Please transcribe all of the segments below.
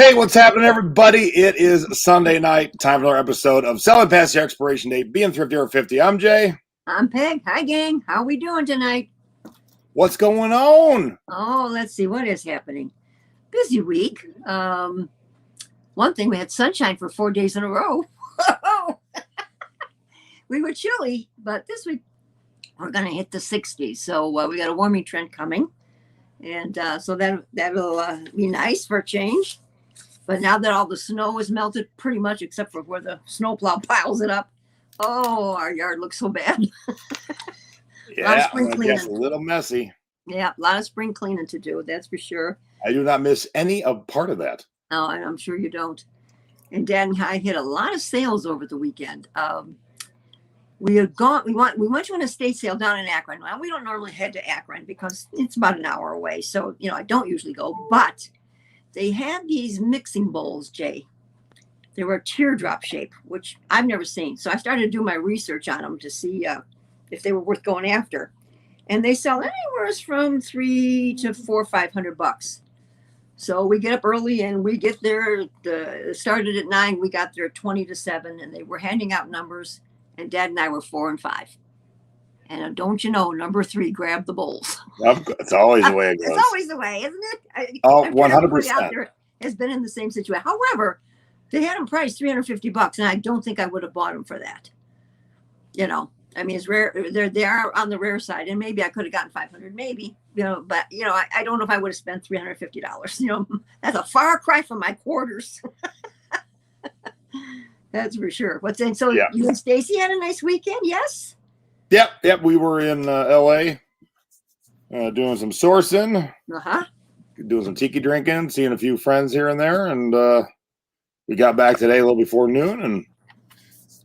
Hey, what's happening, everybody? It is Sunday night. Time for another episode of Selling Past Your Expiration Date, being thrifty or 50. I'm Jay. I'm Peg. Hi, gang. How we doing tonight? What's going on? Oh, let's see. What is happening? Busy week. One thing, we had sunshine for 4 days in a row. We were chilly, but this week we're going to hit the 60s. So we got a warming trend coming. And so that'll be nice for a change. But now that all the snow is melted, pretty much, except for where the snowplow piles it up, oh, our yard looks so bad. Yeah, it's a little messy. Yeah, a lot of spring cleaning to do, that's for sure. I do not miss any of part of that. Oh, I'm sure you don't. And Dad and I hit a lot of sales over the weekend. We went to an estate sale down in Akron. Well, we don't normally head to Akron because it's about an hour away. So, I don't usually go, but they had these mixing bowls, Jay. They were a teardrop shape, which I've never seen. So I started to do my research on them to see if they were worth going after. And they sell anywhere from $300 to $400 or $500. So we get up early and we get there. Started at 9. We got there at 20 to 7, and they were handing out numbers. And Dad and I were 4 and 5. And don't you know, number 3 grabbed the bowls. It's always the way it goes. It's always the way, isn't it? 100%. Out there has been in the same situation. However, they had them priced $350, and I don't think I would have bought them for that. I mean, it's rare. They are on the rare side, and maybe I could have gotten 500, maybe. But I don't know if I would have spent $350. That's a far cry from my quarters. That's for sure. So yeah. You and Stacy had a nice weekend, yes? Yep. We were in L.A. Doing some sourcing, doing some tiki drinking, seeing a few friends here and there, and we got back today a little before noon and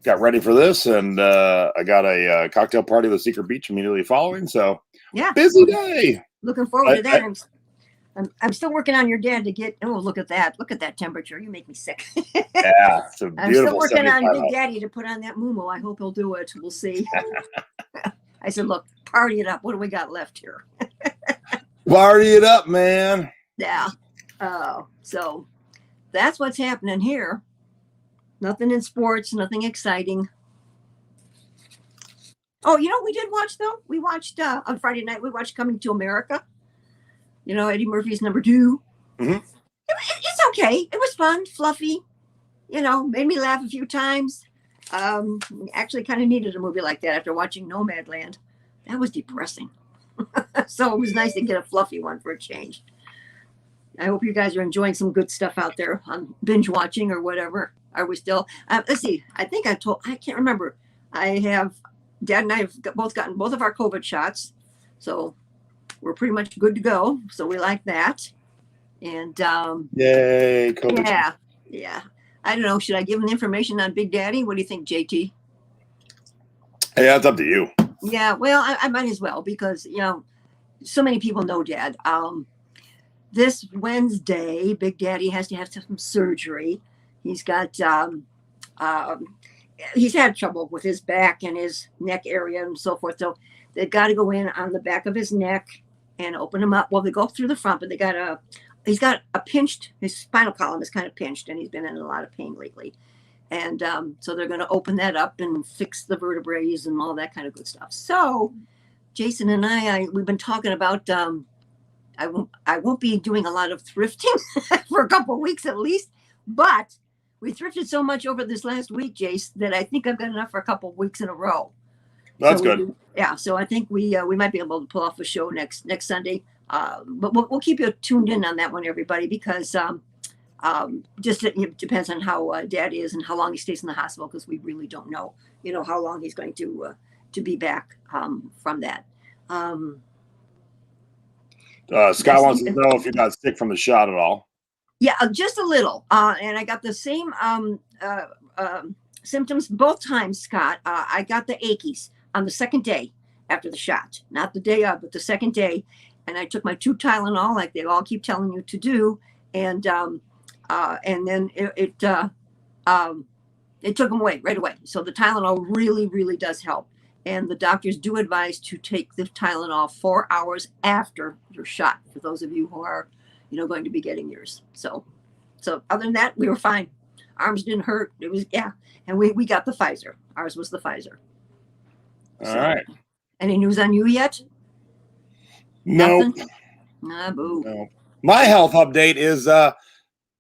got ready for this. And I got a cocktail party at the Secret Beach immediately following. So yeah, busy day. Looking forward to that. I'm still working on your dad to get. Oh, look at that! Look at that temperature. You make me sick. Yeah, it's a beautiful. I'm still working on Big Daddy to put on that muumuu. I hope he'll do it. We'll see. I said, look, party it up. What do we got left here? Party it up, man. Yeah. So that's what's happening here. Nothing in sports. Nothing exciting. Oh, we did watch though. We watched on Friday night. We watched Coming to America. Eddie Murphy's number 2. Mm-hmm. It's okay. It was fun, fluffy. Made me laugh a few times. Actually kind of needed a movie like that after watching Nomadland. That was depressing. So it was nice to get a fluffy one for a change. I hope you guys are enjoying some good stuff out there on binge watching or whatever. Are we still? Let's see. I can't remember. Dad and I have both gotten both of our COVID shots. So we're pretty much good to go. So we like that. And yay, COVID. Yeah. I don't know. Should I give him the information on Big Daddy? What do you think, JT? Yeah, it's up to you. Yeah, well, I might as well because, so many people know Dad. This Wednesday, Big Daddy has to have some surgery. He's got, he's had trouble with his back and his neck area and so forth. So they've got to go in on the back of his neck and open him up. Well, they go through the front, but he's got a pinched, his spinal column is kind of pinched, and he's been in a lot of pain lately. And so they're going to open that up and fix the vertebrae and all that kind of good stuff. So Jason and we've been talking about, I won't be doing a lot of thrifting for a couple of weeks at least, but we thrifted so much over this last week, Jace, that I think I've got enough for a couple of weeks in a row. That's good. So I think we might be able to pull off a show next Sunday. But we'll keep you tuned in on that one, everybody, because just it depends on how Dad is and how long he stays in the hospital, because we really don't know, how long he's going to be back from that. Scott wants to know if you got sick from the shot at all. Yeah, just a little. And I got the same symptoms both times, Scott. I got the achies on the second day after the shot, not the day of, but the second day. And I took my 2 Tylenol, like they all keep telling you to do, and then it took them away right away. So the Tylenol really, really does help. And the doctors do advise to take the Tylenol 4 hours after your shot, for those of you who are, going to be getting yours. So So other than that, we were fine. Arms didn't hurt. It was, and we got the Pfizer. Ours was the Pfizer. All right. Any news on you yet? No. Nothing? Boo. No. My health update is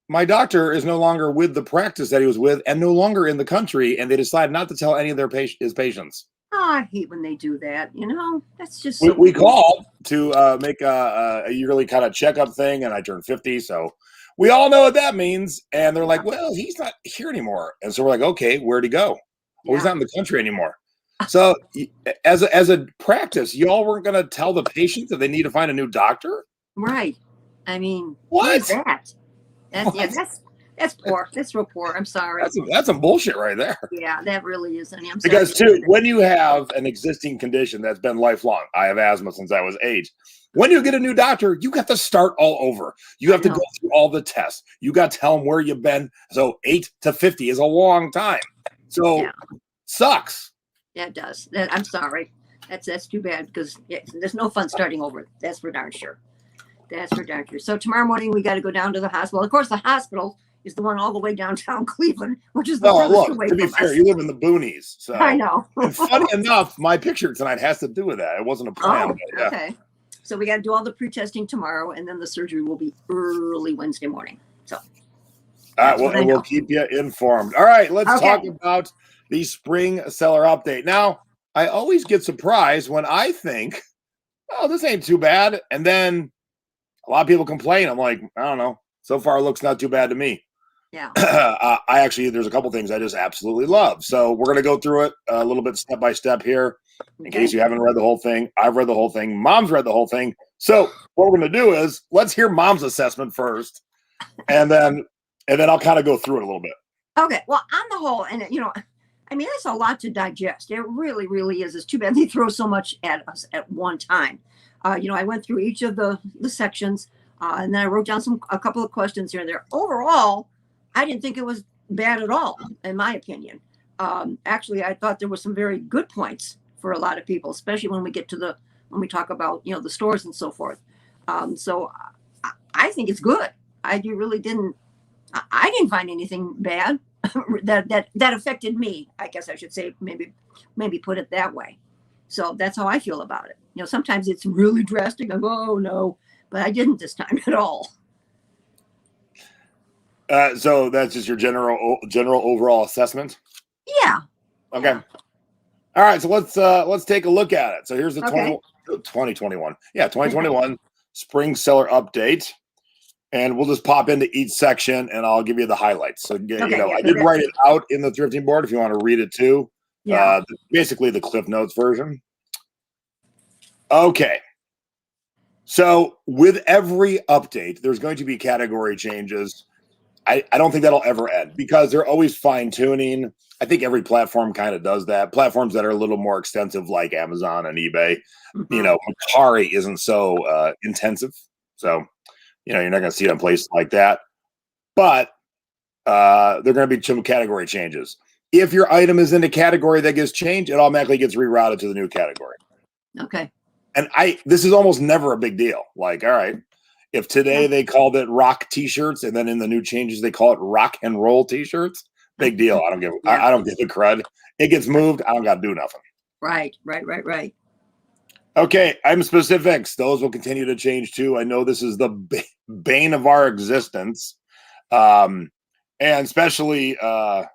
my doctor is no longer with the practice that he was with and no longer in the country, and they decided not to tell any of his patients. Oh, I hate when they do that. That's just we called to make a yearly kind of checkup thing, and I turned 50, so we all know what that means. And they're like, well, he's not here anymore. And so we're like, okay, where'd he go? Well, he's not in the country anymore. So as a practice, y'all weren't going to tell the patient that they need to find a new doctor? Right. I mean, what is that? That's poor. That's real poor. I'm sorry. That's some bullshit right there. Yeah, that really is. I'm because too, when you have an existing condition that's been lifelong, I have asthma since I was 8. When you get a new doctor, you got to start all over. You have to go through all the tests. You got to tell them where you've been. So 8 to 50 is a long time. So sucks. Yeah, it does. I'm sorry. That's too bad because there's no fun starting over. That's for darn sure. That's for darn sure. So tomorrow morning we got to go down to the hospital. Of course, the hospital is the one all the way downtown Cleveland, which is the furthest away to be fair, you live in the boonies. So I know. And funny enough, my picture tonight has to do with that. It wasn't a plan. Oh, okay. So we got to do all the pre-testing tomorrow, and then the surgery will be early Wednesday morning. So we'll keep you informed. All right, let's talk about the spring seller update. Now, I always get surprised when I think, oh, this ain't too bad. And then a lot of people complain. I'm like, I don't know. So far, it looks not too bad to me. Yeah. There's a couple things I just absolutely love. So we're going to go through it a little bit step by step here. In case you haven't read the whole thing, I've read the whole thing. Mom's read the whole thing. So what we're going to do is let's hear Mom's assessment first. And then I'll kind of go through it a little bit. Okay. Well, on the whole, and that's a lot to digest. It really, really is. It's too bad they throw so much at us at one time. I went through each of the sections, and then I wrote down a couple of questions here and there. Overall, I didn't think it was bad at all, in my opinion. Actually, I thought there were some very good points for a lot of people, especially when we get to when we talk about the stores and so forth. So I think it's good. I didn't find anything bad that affected me. I guess I should say, maybe put it that way. So that's how I feel about it. Sometimes it's really drastic. I go, oh no, but I didn't this time at all. So that's just your general overall assessment? Yeah. Okay. All right. So let's take a look at it. So here's the 2021. Yeah, 2021 spring seller update. And we'll just pop into each section and I'll give you the highlights. So, I did write it out in the thrifting board if you want to read it too. Yeah. Basically the Cliff Notes version. Okay. So with every update, there's going to be category changes. I don't think that'll ever end because they're always fine tuning. I think every platform kind of does that. Platforms that are a little more extensive like Amazon and eBay, Mercari isn't so intensive. So, you're not going to see it in places like that. But there are going to be some category changes. If your item is in a category that gets changed, it automatically gets rerouted to the new category. Okay. And this is almost never a big deal. Like, all right, if today they called it rock t-shirts and then in the new changes they call it rock and roll t-shirts, big deal. I don't give a crud. It gets moved. I don't got to do nothing. Right. Okay, item specifics. Those will continue to change too. I know this is the bane of our existence. And especially there's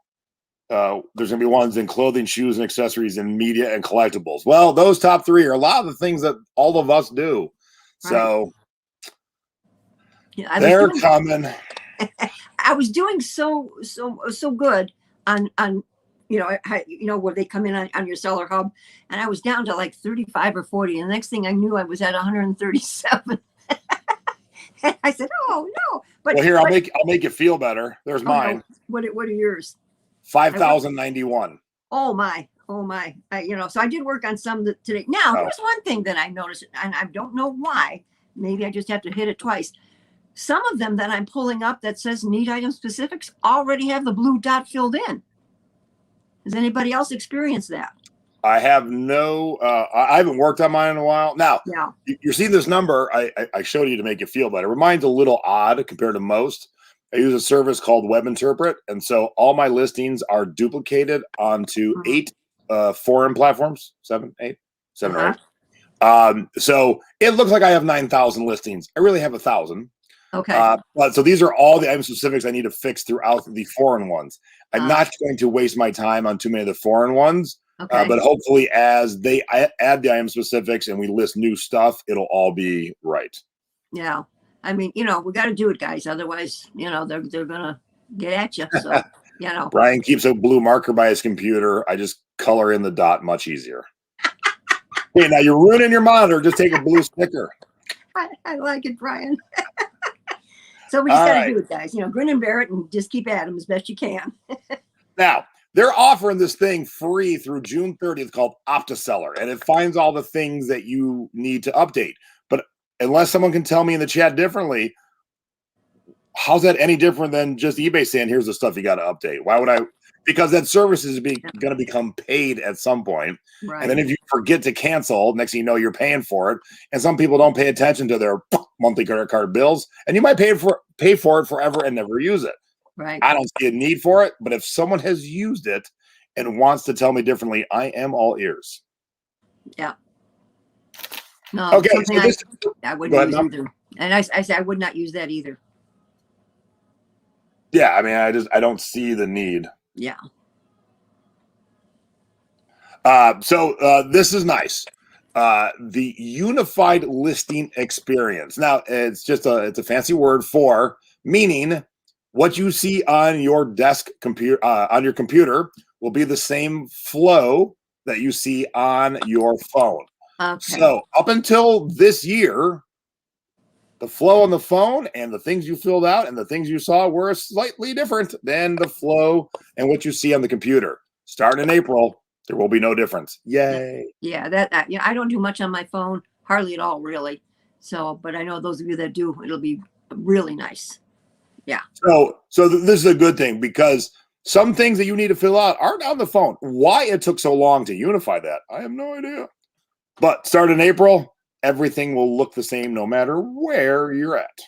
going to be ones in clothing, shoes, and accessories, and media and collectibles. Well, those top 3 are a lot of the things that all of us do. So they're coming. I was doing so good on where they come in on your seller hub, and I was down to like 35 or 40, and the next thing I knew I was at 137. And I said, oh no. But well, here, I'll make you feel better. There's mine. No. What are yours? 5,091. Oh my. So I did work on some today. Now, here's one thing that I noticed, and I don't know why. Maybe I just have to hit it twice. Some of them that I'm pulling up that says need item specifics already have the blue dot filled in. Has anybody else experienced that? I have no. I haven't worked on mine in a while. Now, you're seeing this number I showed you to make you feel better. Mine's a little odd compared to most. I use a service called Web Interpret, and so all my listings are duplicated onto 8 foreign platforms, 7, 8, 7 or 8. So it looks like I have 9,000 listings. I really have 1,000. Okay. But so these are all the item specifics I need to fix throughout the foreign ones. I'm not going to waste my time on too many of the foreign ones. Okay. But hopefully, as they add the item specifics and we list new stuff, it'll all be right. Yeah. I mean, we got to do it, guys. Otherwise, they're gonna get at you. So, Brian keeps a blue marker by his computer. I just color in the dot much easier. Hey, now you're ruining your monitor. Just take a blue sticker. I like it, Brian. So we just got to do it, guys. Grin and bear it and just keep at them as best you can. Now, they're offering this thing free through June 30th called OptiSeller, and it finds all the things that you need to update. But unless someone can tell me in the chat differently, how's that any different than just eBay saying, here's the stuff you got to update? Why would I? Because that service is going to become paid at some point. Right. And then if you forget to cancel, next thing you know, you're paying for it. And some people don't pay attention to their monthly credit card bills, and you might pay for it forever and never use it. Right. I don't see a need for it, but if someone has used it and wants to tell me differently, I am all ears. Yeah. No. Okay. So I wouldn't use either. And I said I would not use that either. Yeah. I mean, I don't see the need. Yeah. So this is nice. The unified listing experience. Now it's a fancy word for meaning what you see on your desk computer, on your computer will be the same flow that you see on your phone. Okay. So up until this year, the flow on the phone and the things you filled out and the things you saw were slightly different than the flow and what you see on the computer. Starting in April, there will be no difference. Yay. Yeah, that I don't do much on my phone, hardly at all, really. So, but I know those of you that do, it'll be really nice. Yeah. So this is a good thing because some things that you need to fill out aren't on the phone. Why it took so long to unify that, I have no idea. But starting in April, everything will look the same no matter where you're at.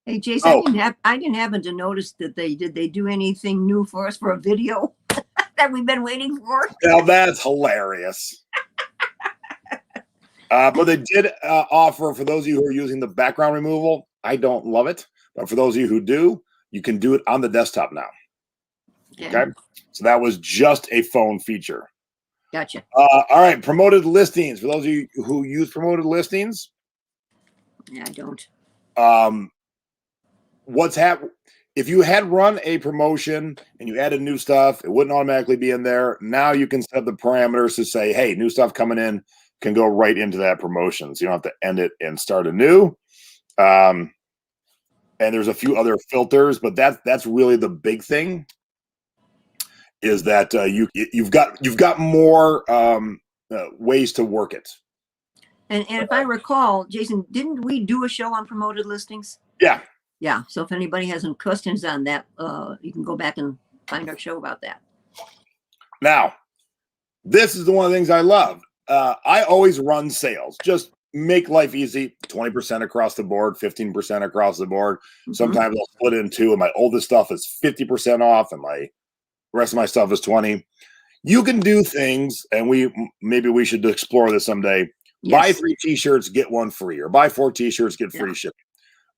Hey, Jason, I didn't happen to notice that they do anything new for us for a video that we've been waiting for. Now that's hilarious. But they did offer, for those of you who are using the background removal, I don't love it. But for those of you who do, you can do it on the desktop now. Okay. So that was just a phone feature. Gotcha. All right. Promoted listings. For those of you who use promoted listings. Yeah, I don't. What's happened? If you had run a promotion and you added new stuff, it wouldn't automatically be in there. Now you can set the parameters to say, hey, new stuff coming in can go right into that promotion. So you don't have to end it and start anew. And there's a few other filters, but that's really the big thing. Is that you've got more ways to work it. And if I recall, Jason, didn't we do a show on promoted listings? Yeah. Yeah. So if anybody has any questions on that, you can go back and find our show about that. Now, this is the one of the things I love. I always run sales. Just make life easy. 20% across the board, 15% across the board. Mm-hmm. Sometimes I'll split it in two, and my oldest stuff is 50% off, and the rest of my stuff is 20. You can do things, and maybe we should explore this someday. Yes. Buy 3 t-shirts, get 1 free, or buy 4 t-shirts, get free shipping.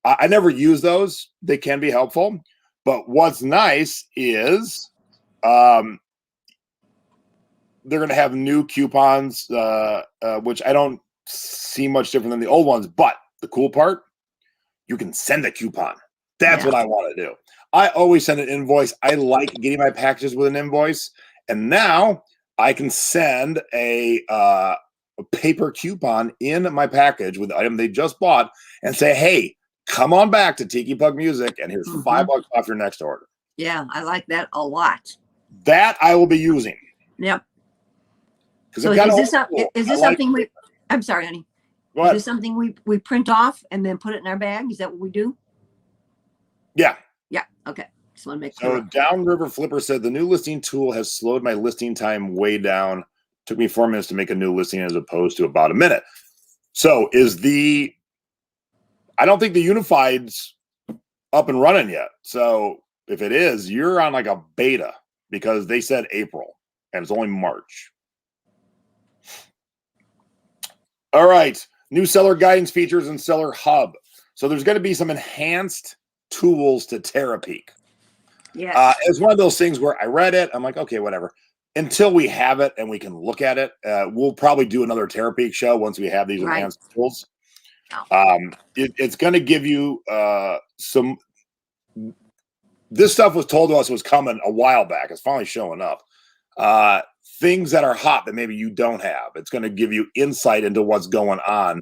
I never use those. They can be helpful, but what's nice is they're going to have new coupons, which I don't see much different than the old ones. But the cool part, you can send a coupon. That's what I want to do. I always send an invoice. I like getting my packages with an invoice. And now I can send a paper coupon in my package with the item they just bought and say, hey, come on back to Tiki Pug Music, and here's $5 off your next order. Yeah, I like that a lot. That I will be using. Yep. So is this something we... I'm sorry, honey. Is this something we print off and then put it in our bag? Is that what we do? Yeah. Yeah. Okay. Just want to make sure. So Downriver Flipper said the new listing tool has slowed my listing time way down. Took me 4 minutes to make a new listing as opposed to about a minute. So I don't think the Unified's up and running yet. So if it is, you're on like a beta because they said April and it's only March. All right. New seller guidance features and seller hub. So there's going to be some enhanced tools to TerraPeak. Yeah. It's one of those things where I read it. I'm like, okay, whatever. Until we have it and we can look at it, we'll probably do another TerraPeak show once we have these enhanced tools. It's going to give you some. This stuff was told to us was coming a while back. It's finally showing up. Things that are hot that maybe you don't have. It's going to give you insight into what's going on.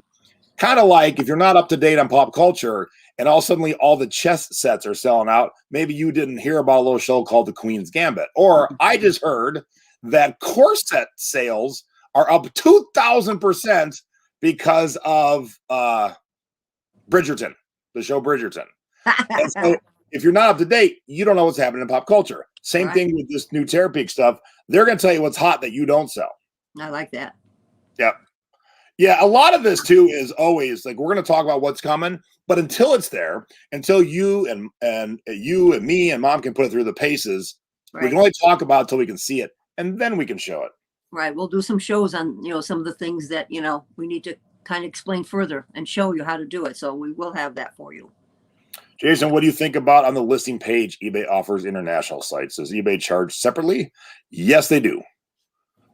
Kind of like if you're not up to date on pop culture and all suddenly all the chess sets are selling out, maybe you didn't hear about a little show called The Queen's Gambit. Or I just heard that corset sales are up 2,000% because of Bridgerton, the show Bridgerton. And so if you're not up to date, you don't know what's happening in pop culture. Same thing with this new TerraPeak stuff. They're going to tell you what's hot that you don't sell. I like that. Yep. Yeah, a lot of this too is always like we're going to talk about what's coming, but until it's there, until you and you and me and mom can put it through the paces, we can only talk about it until we can see it, and then we can show it. Right. We'll do some shows on some of the things that we need to kind of explain further and show you how to do it. So we will have that for you. Jason, what do you think about on the listing page? eBay offers international sites. Does eBay charge separately? Yes, they do.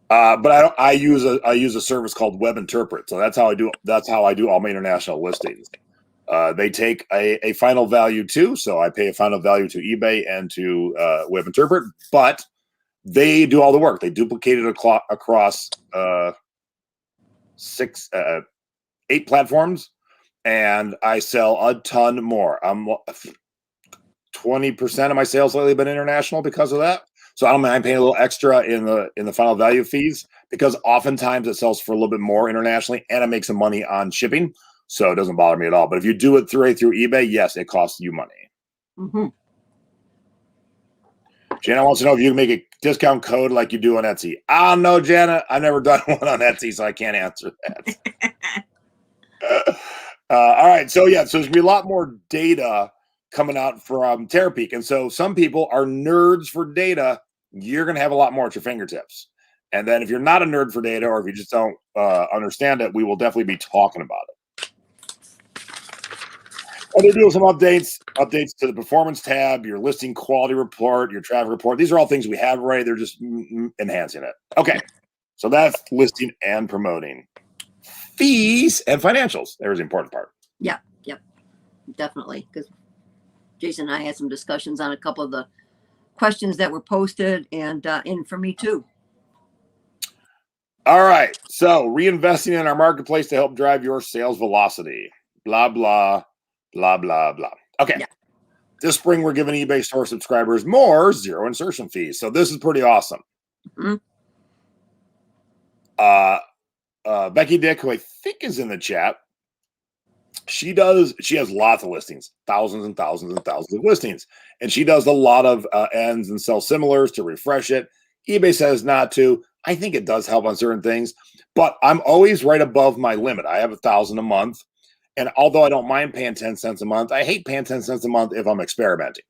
But I use a service called Web Interpret. So that's how I do all my international listings. They take a final value too. So I pay a final value to eBay and to Web Interpret, but they do all the work. They duplicate it across 8 platforms. And I sell a ton more. 20% of my sales lately have been international because of that. So I don't mind paying a little extra in the final value fees because oftentimes it sells for a little bit more internationally and it makes some money on shipping. So it doesn't bother me at all. But if you do it through eBay, yes, it costs you money. Mm-hmm. Jana wants to know if you can make a discount code like you do on Etsy. I don't know, Jana. I've never done one on Etsy, so I can't answer that. All right. So there's going to be a lot more data coming out from TerraPeak. And so some people are nerds for data. You're going to have a lot more at your fingertips. And then if you're not a nerd for data or if you just don't understand it, we will definitely be talking about it. And they're doing some updates to the performance tab, your listing quality report, your traffic report. These are all things we have already. They're just enhancing it. Okay. So that's listing and promoting. Fees and financials. There's the important part. Yep, definitely. Because Jason and I had some discussions on a couple of the questions that were posted and for me too. All right. So reinvesting in our marketplace to help drive your sales velocity. Blah, blah, blah, blah, blah. Okay. Yeah. This spring, we're giving eBay store subscribers more 0 insertion fees. So this is pretty awesome. Mm-hmm. Becky Dick, who I think is in the chat, she has lots of listings, thousands and thousands and thousands of listings. And she does a lot of ends and sell similars to refresh it. eBay says not to. I think it does help on certain things, but I'm always right above my limit. I have 1,000 a month. And although I don't mind paying 10 cents a month, I hate paying 10 cents a month if I'm experimenting.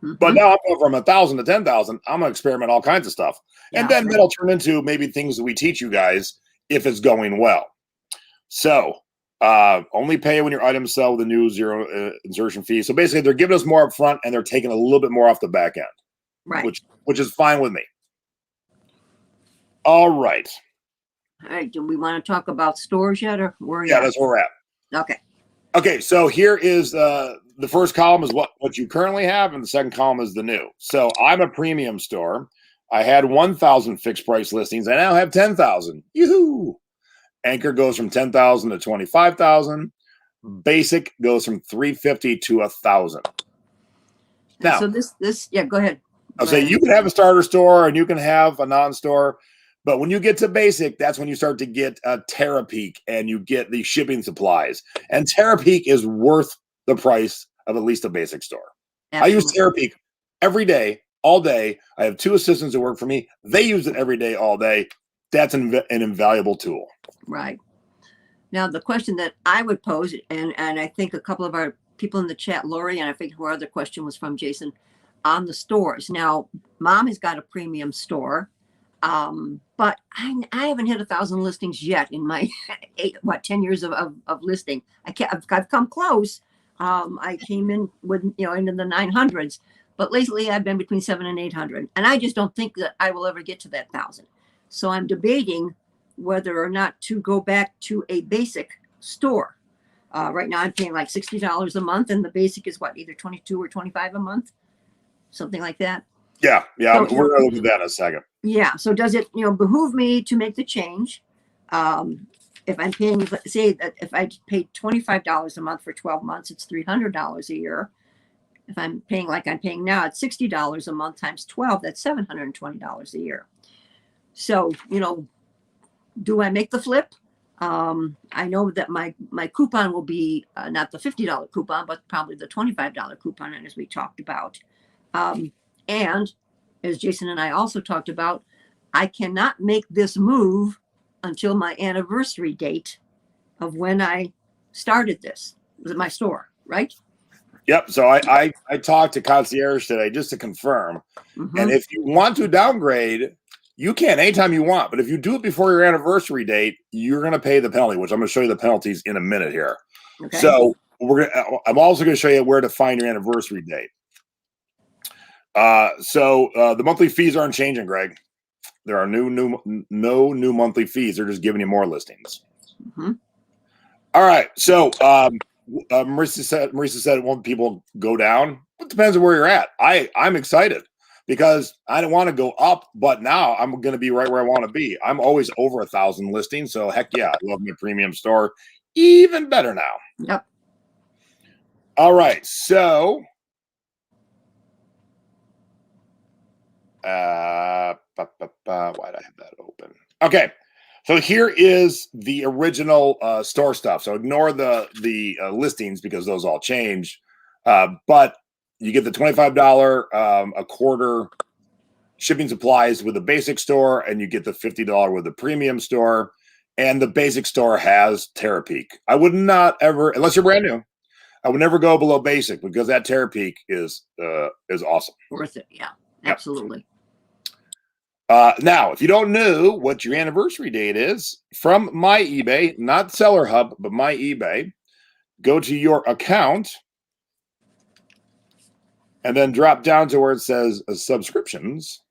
Mm-hmm. But now I'm going from 1,000 to 10,000. I'm going to experiment all kinds of stuff. Yeah, and then that'll turn into maybe things that we teach you guys if it's going well. So only pay when your items sell with a new 0 insertion fee. So basically they're giving us more up front and they're taking a little bit more off the back end. Right. Which is fine with me. All right. All right. Do we want to talk about stores yet or where? Yeah, that's where we're at. Okay. So here is the first column is what you currently have, and the second column is the new. So I'm a premium store. I had 1,000 fixed price listings. I now have 10,000. Yoo-hoo! Anchor goes from 10,000 to 25,000. Basic goes from 350 to 1,000. Now, so this go ahead. I'll say you can have a starter store and you can have a non-store, but when you get to basic, that's when you start to get a TerraPeak and you get the shipping supplies. And TerraPeak is worth the price of at least a basic store. Absolutely. I use TerraPeak every day, all day. I have 2 assistants that work for me. They use it every day, all day. That's an invaluable tool. Right. Now, the question that I would pose, and I think a couple of our people in the chat, Lori, and I think her other question was from Jason, on the stores. Now, Mom has got a premium store, but I haven't hit 1,000 listings yet in my 10 years of listing. I've come close. I came in with, into the 900s, but lately I've been between 700 and 800, and I just don't think that I will ever get to that 1,000. So I'm debating whether or not to go back to a basic store. Right now I'm paying like $60 a month, and the basic is what, either 22 or 25 a month, something like that. Yeah. So, we're going to look at that in a second. Yeah. So does it, behoove me to make the change? If I'm paying, say that if I paid $25 a month for 12 months, it's $300 a year. If I'm paying like I'm paying now at $60 a month times 12, that's $720 a year. So, do I make the flip? I know that my coupon will be not the $50 coupon, but probably the $25 coupon, as we talked about. And as Jason and I also talked about, I cannot make this move until my anniversary date of when I started this. Was it my store, right? Yep. So I talked to concierge today just to confirm. And if you want to downgrade, you can anytime you want. But if you do it before your anniversary date, you're going to pay the penalty, which I'm going to show you the penalties in a minute here. Okay. So I'm also going to show you where to find your anniversary date. So the monthly fees aren't changing, Greg. There are no new monthly fees. They're just giving you more listings. All right. So Marissa said, "Won't people go down?" It depends on where you're at. I'm excited because I don't want to go up, but now I'm going to be right where I want to be. I'm always over 1,000 listings, so heck yeah, I love my premium store even better now. Yep. All right. So. Why did I have that open? Okay, so here is the original store stuff. So ignore the listings because those all change. But you get the $25 a quarter shipping supplies with the basic store, and you get the $50 with the premium store. And the basic store has Terapeak. I would not ever, unless you're brand new, I would never go below basic because that Terapeak is awesome. Worth it, yeah. Absolutely. Now, if you don't know what your anniversary date is, from my eBay, not Seller Hub, but my eBay, go to your account and then drop down to where it says subscriptions.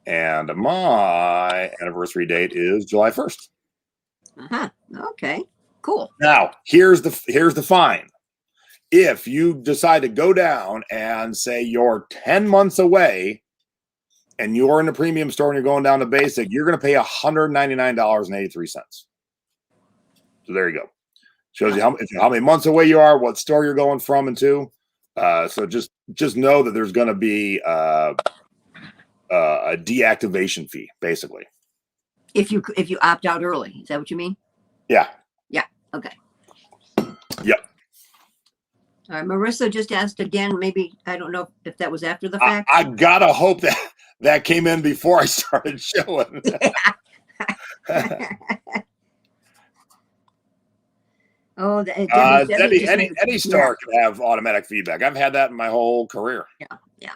And my anniversary date is July 1st. Okay, cool. Now, here's the fine. If you decide to go down and say you're 10 months away and you're in the premium store and you're going down to basic, you're going to pay $199.83. So there you go. Shows you how many months away you are, what store you're going from and to. So just know that there's going to be a deactivation fee, basically. If you opt out early, is that what you mean? Yeah. Yeah. Okay. Yep. All right. Marissa just asked again. Maybe I don't know if that was after the fact. I gotta hope that came in before I started showing. Oh, any store can have automatic feedback. I've had that in my whole career. Yeah.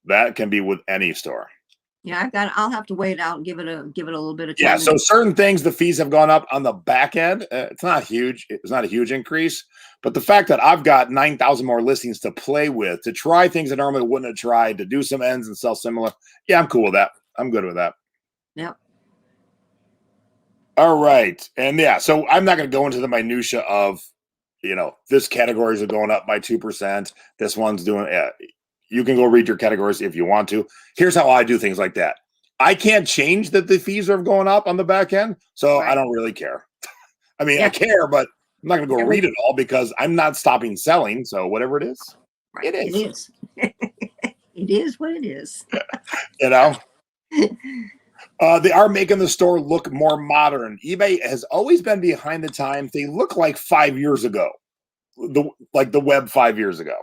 That can be with any store. Yeah, I'll have to wait out and give it a little bit of time. Yeah, so certain things the fees have gone up on the back end. It's not huge. It's not a huge increase, but the fact that I've got 9,000 more listings to play with, to try things I normally wouldn't have tried, to do some ends and sell similar. Yeah, I'm cool with that. I'm good with that. Yep. All right, and yeah, so I'm not going to go into the minutia of, this categories are going up by 2%. This one's doing. You can go read your categories if you want to. Here's how I do things like that. I can't change that the fees are going up on the back end, so right. I don't really care. I mean, I care, but I'm not going to go read it all because I'm not stopping selling. So whatever it is, right. It is. It is what it is. They are making the store look more modern. eBay has always been behind the times. They look like 5 years ago, the web 5 years ago.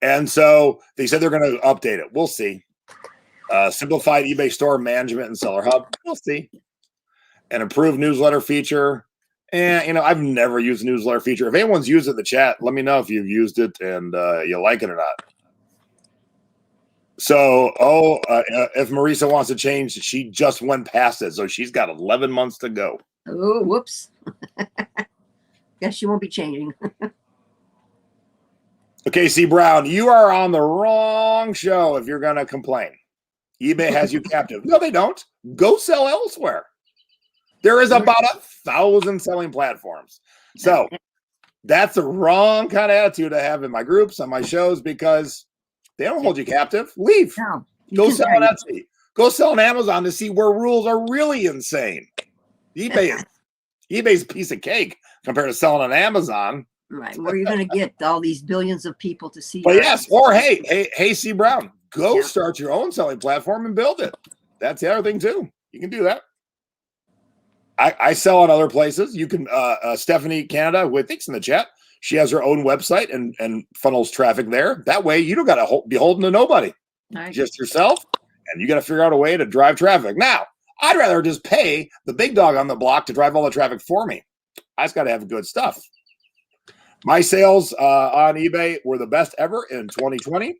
And so they said they're going to update it. We'll see. Simplified eBay store management and seller hub. We'll see. An improved newsletter feature And, I've never used the newsletter feature. If anyone's used it in the chat, let me know if you've used it and you like it or not. So, if Marisa wants to change, she just went past it. So she's got 11 months to go. Oh, whoops. Guess she won't be changing. Okay, C. Brown, you are on the wrong show if you're going to complain. eBay has you captive. No, they don't. Go sell elsewhere. There is about 1,000 selling platforms. So that's the wrong kind of attitude to have in my groups, on my shows, because they don't hold you captive. Leave. No, Go sell on Etsy. Go sell on Amazon to see where rules are really insane. eBay's a piece of cake compared to selling on Amazon. Right. Where are you going to get all these billions of people to see? But yes, or hey, C. Brown, go start your own selling platform and build it. That's the other thing too. You can do that. I sell on other places. You can, Stephanie Canada, who I think's in the chat, she has her own website and funnels traffic there. That way, you don't got to be holding to nobody, just yourself, and you got to figure out a way to drive traffic. Now, I'd rather just pay the big dog on the block to drive all the traffic for me. I just got to have good stuff. My sales on eBay were the best ever in 2020.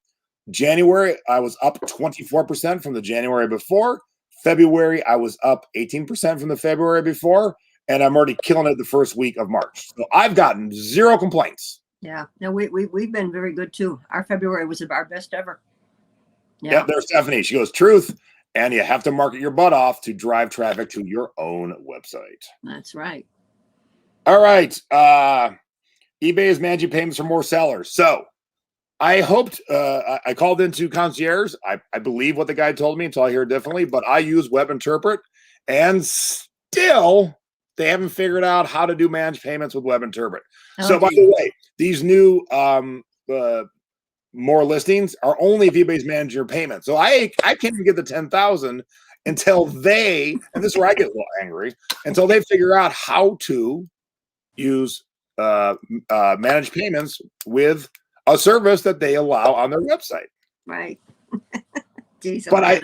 January, I was up 24% from the January before. February, I was up 18% from the February before, and I'm already killing it the first week of March. So I've gotten 0 complaints. Yeah, no, we've been very good too. Our February was our best ever. Yeah, there's Stephanie. She goes, truth, and you have to market your butt off to drive traffic to your own website. That's right. All right. eBay is managing payments for more sellers. So I hoped, I called into concierge. I believe what the guy told me until I hear it differently, but I use Web Interpret, and still they haven't figured out how to do managed payments with Web Interpret. So by the way, these new more listings are only if eBay's managing your payment. So I can't even get the 10,000 until they, and this is where I get a little angry, until they figure out how to use managed payments with a service that they allow on their website. Right. Jeez, but I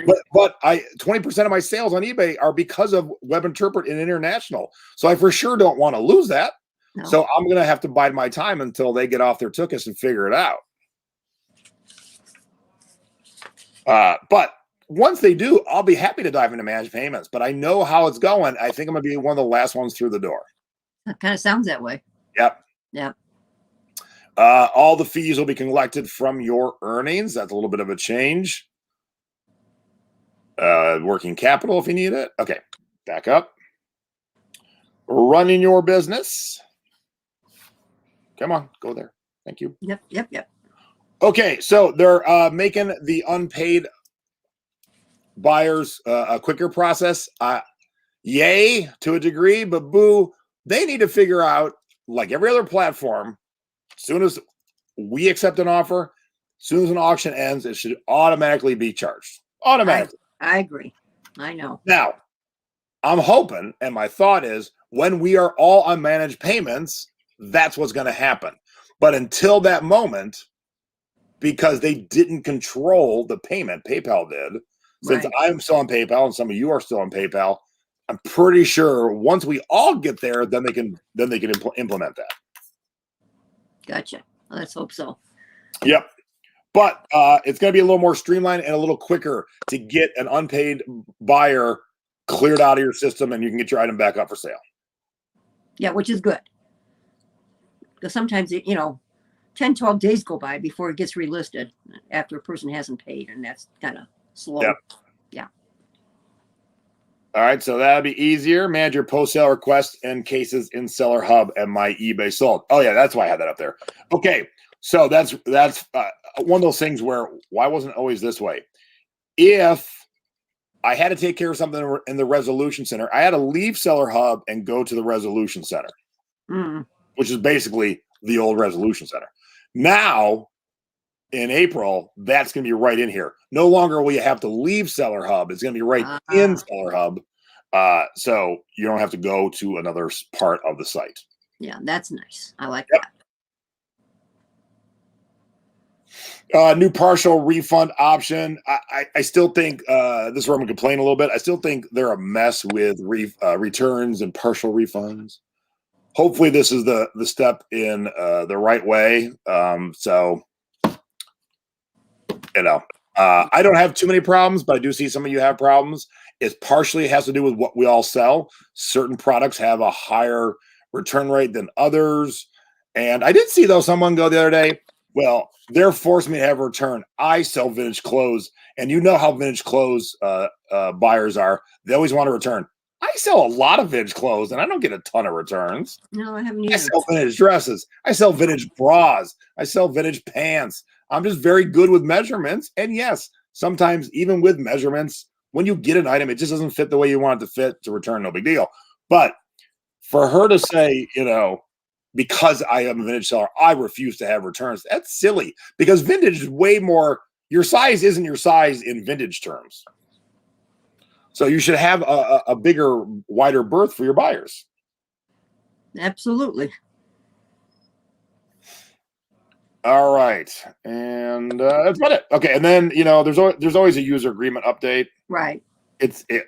20% of my sales on eBay are because of Web Interpret and International. So I for sure don't want to lose that. No. So I'm going to have to bide my time until they get off their tuchus and figure it out. But once they do, I'll be happy to dive into managed payments. But I know how it's going. I think I'm going to be one of the last ones through the door. That kind of sounds that way. Yep. Yep. All the fees will be collected from your earnings. That's a little bit of a change. Working capital if you need it. Okay, back up. Running your business. Come on, go there. Thank you. Yep. Okay, so they're making the unpaid buyers a quicker process. Yay, to a degree, but boo, they need to figure out, like every other platform, as soon as we accept an offer, as soon as an auction ends, it should automatically be charged. Automatically. I agree. I know. Now, I'm hoping, and my thought is, when we are all on managed payments, that's what's going to happen. But until that moment, because they didn't control the payment, PayPal did, since I'm still on PayPal and some of you are still on PayPal, I'm pretty sure once we all get there, then they can implement that. Gotcha. Let's hope so. Yep. But it's going to be a little more streamlined and a little quicker to get an unpaid buyer cleared out of your system, and you can get your item back up for sale. Yeah, which is good. Because sometimes, 10, 12 days go by before it gets relisted after a person hasn't paid, and that's kind of slow. Yep. Yeah. All right, so that'll be easier. Manage your post-sale requests and cases in Seller Hub and My eBay Sold. Oh, yeah, that's why I had that up there. Okay, so that's one of those things where, why wasn't it always this way? If I had to take care of something in the resolution center, I had to leave Seller Hub and go to the resolution center, which is basically the old resolution center. Now, in April, that's going to be right in here. No longer will you have to leave Seller Hub. It's going to be right in Seller Hub. So you don't have to go to another part of the site. Yeah, that's nice. I like that. New partial refund option. I still think this is where I'm going to complain a little bit. I still think they're a mess with returns and partial refunds. hopefully this is the step in the right way. So, I don't have too many problems, but I do see some of you have problems. It partially has to do with what we all sell. Certain products have a higher return rate than others. And I did see, though, someone go the other day, well, they're forcing me to have a return. I sell vintage clothes, and you know how vintage clothes buyers are. They always want to return. I sell a lot of vintage clothes, and I don't get a ton of returns. No, I haven't either. I sell vintage dresses. I sell vintage bras. I sell vintage pants. I'm just very good with measurements. And yes, sometimes even with measurements, when you get an item, it just doesn't fit the way you want it to fit, to return, no big deal. But for her to say, because I am a vintage seller, I refuse to have returns, that's silly, because vintage is way more, your size isn't your size in vintage terms. So you should have a bigger, wider berth for your buyers. Absolutely. All right. And that's about it. Okay. And then, there's always a user agreement update. Right. Yeah.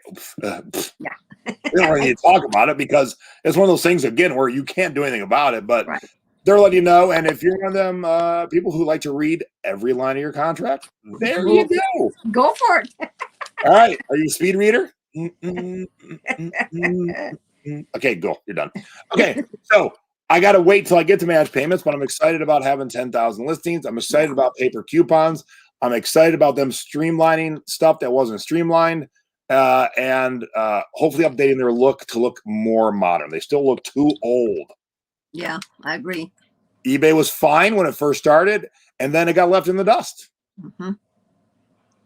We don't really need to talk about it because it's one of those things, again, where you can't do anything about it, but right. They're letting you know. And if you're one of them people who like to read every line of your contract, there you go. Go for it. All right. Are you a speed reader? Okay, go. You're done. Okay. So I got to wait till I get to manage payments, but I'm excited about having 10,000 listings. I'm excited about paper coupons. I'm excited about them streamlining stuff that wasn't streamlined. And hopefully updating their look to look more modern. They still look too old. Yeah, I agree. eBay was fine when it first started, and then it got left in the dust. Mm-hmm.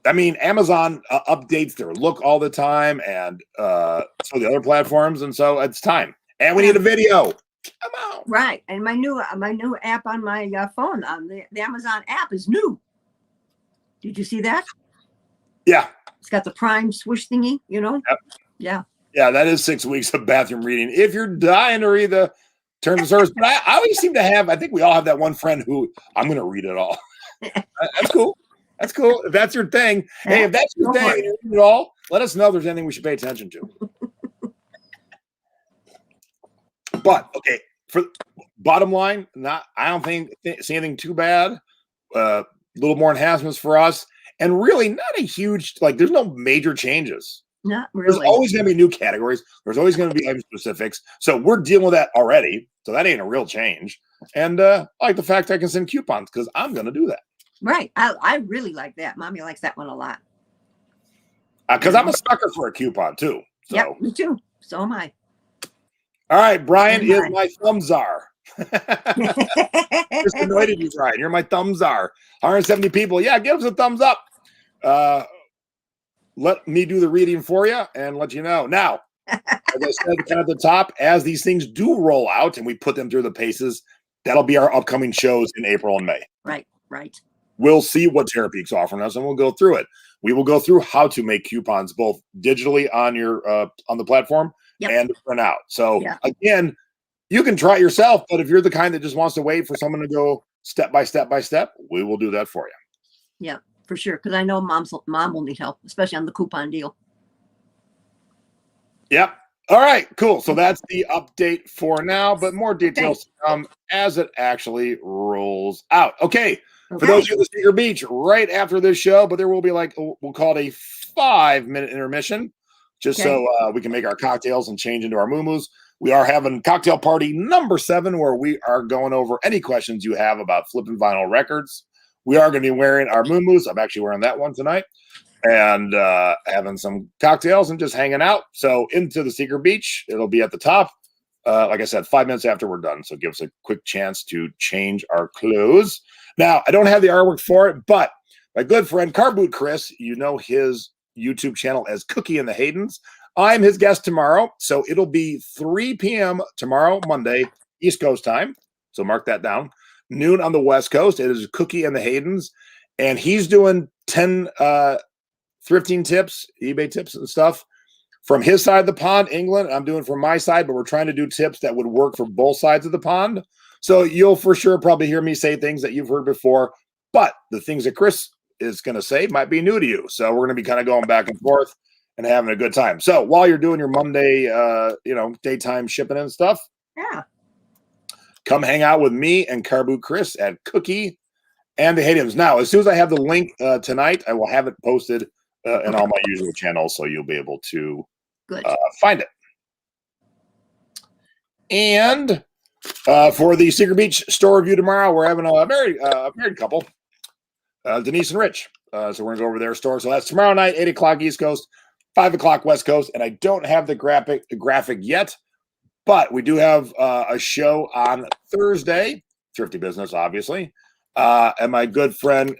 I mean, Amazon updates their look all the time, and so the other platforms, and so it's time. And we need a video. Come on. Right, and my new app on my phone, on the Amazon app, is new. Did you see that? Yeah. It's got the Prime swoosh thingy, Yep. Yeah. Yeah, that is 6 weeks of bathroom reading. If you're dying to read the terms of service, but I always seem to have, I think we all have that one friend who, I'm going to read it all. That's cool. That's cool. If that's your thing. Hey, if that's your thing and you read it all, let us know if there's anything we should pay attention to. But, okay, for bottom line, I don't see anything too bad. A little more enhancements for us. And really not a huge, there's no major changes. Not really. There's always going to be new categories. There's always going to be item specifics. So we're dealing with that already. So that ain't a real change. And I like the fact I can send coupons because I'm going to do that. Right. I really like that. Mommy likes that one a lot. Because I'm a sucker for a coupon too. So. Yeah, me too. So am I. All right. Brian is my thumbs are. Just annoyed at you, Brian. You're my thumbs are. 170 people. Yeah, give us a thumbs up. Let me do the reading for you and let you know. Now, as I said kind of at the top, as these things do roll out and we put them through the paces, that'll be our upcoming shows in April and May. Right. We'll see what Terapeak's offering us and we'll go through it. We will go through how to make coupons both digitally on your on the platform and print out. So again, you can try it yourself, but if you're the kind that just wants to wait for someone to go step by step by step, we will do that for you. Yeah, for sure. Because I know mom will need help, especially on the coupon deal. Yep. All right, cool. So that's the update for now, but more details come as it actually rolls out. Okay. For those of you that see your beach right after this show, but there will be we'll call it a 5-minute intermission just so we can make our cocktails and change into our muumuus. We are having cocktail party number 7 where we are going over any questions you have about flipping vinyl records. We are going to be wearing our muumuus. I'm actually wearing that one tonight and having some cocktails and just hanging out. So into the secret beach, it'll be at the top. Like I said, 5 minutes after we're done. So give us a quick chance to change our clothes. Now, I don't have the artwork for it, but my good friend Car Boot Chris, you know his YouTube channel as Cookie and the Haydens. I'm his guest tomorrow. So it'll be 3 p.m. tomorrow, Monday, East Coast time. So mark that down. Noon on the West Coast. It is Cookie and the Haydens. And he's doing 10 thrifting tips, eBay tips and stuff from his side of the pond, England. I'm doing from my side, but we're trying to do tips that would work for both sides of the pond. So you'll for sure probably hear me say things that you've heard before, but the things that Chris is going to say might be new to you. So we're going to be kind of going back and forth and having a good time. So while you're doing your Monday, daytime shipping and stuff, come hang out with me and Carboot Chris at Cookie and the Haydims. Now, as soon as I have the link tonight, I will have it posted in all my usual channels, so you'll be able to find it. And for the Secret Beach store review tomorrow, we're having a married couple, Denise and Rich. So we're going to go over their store. So that's tomorrow night, 8 o'clock East Coast, 5 o'clock West Coast. And I don't have the graphic yet, but we do have a show on Thursday, Thrifty Business, obviously. And my good friend,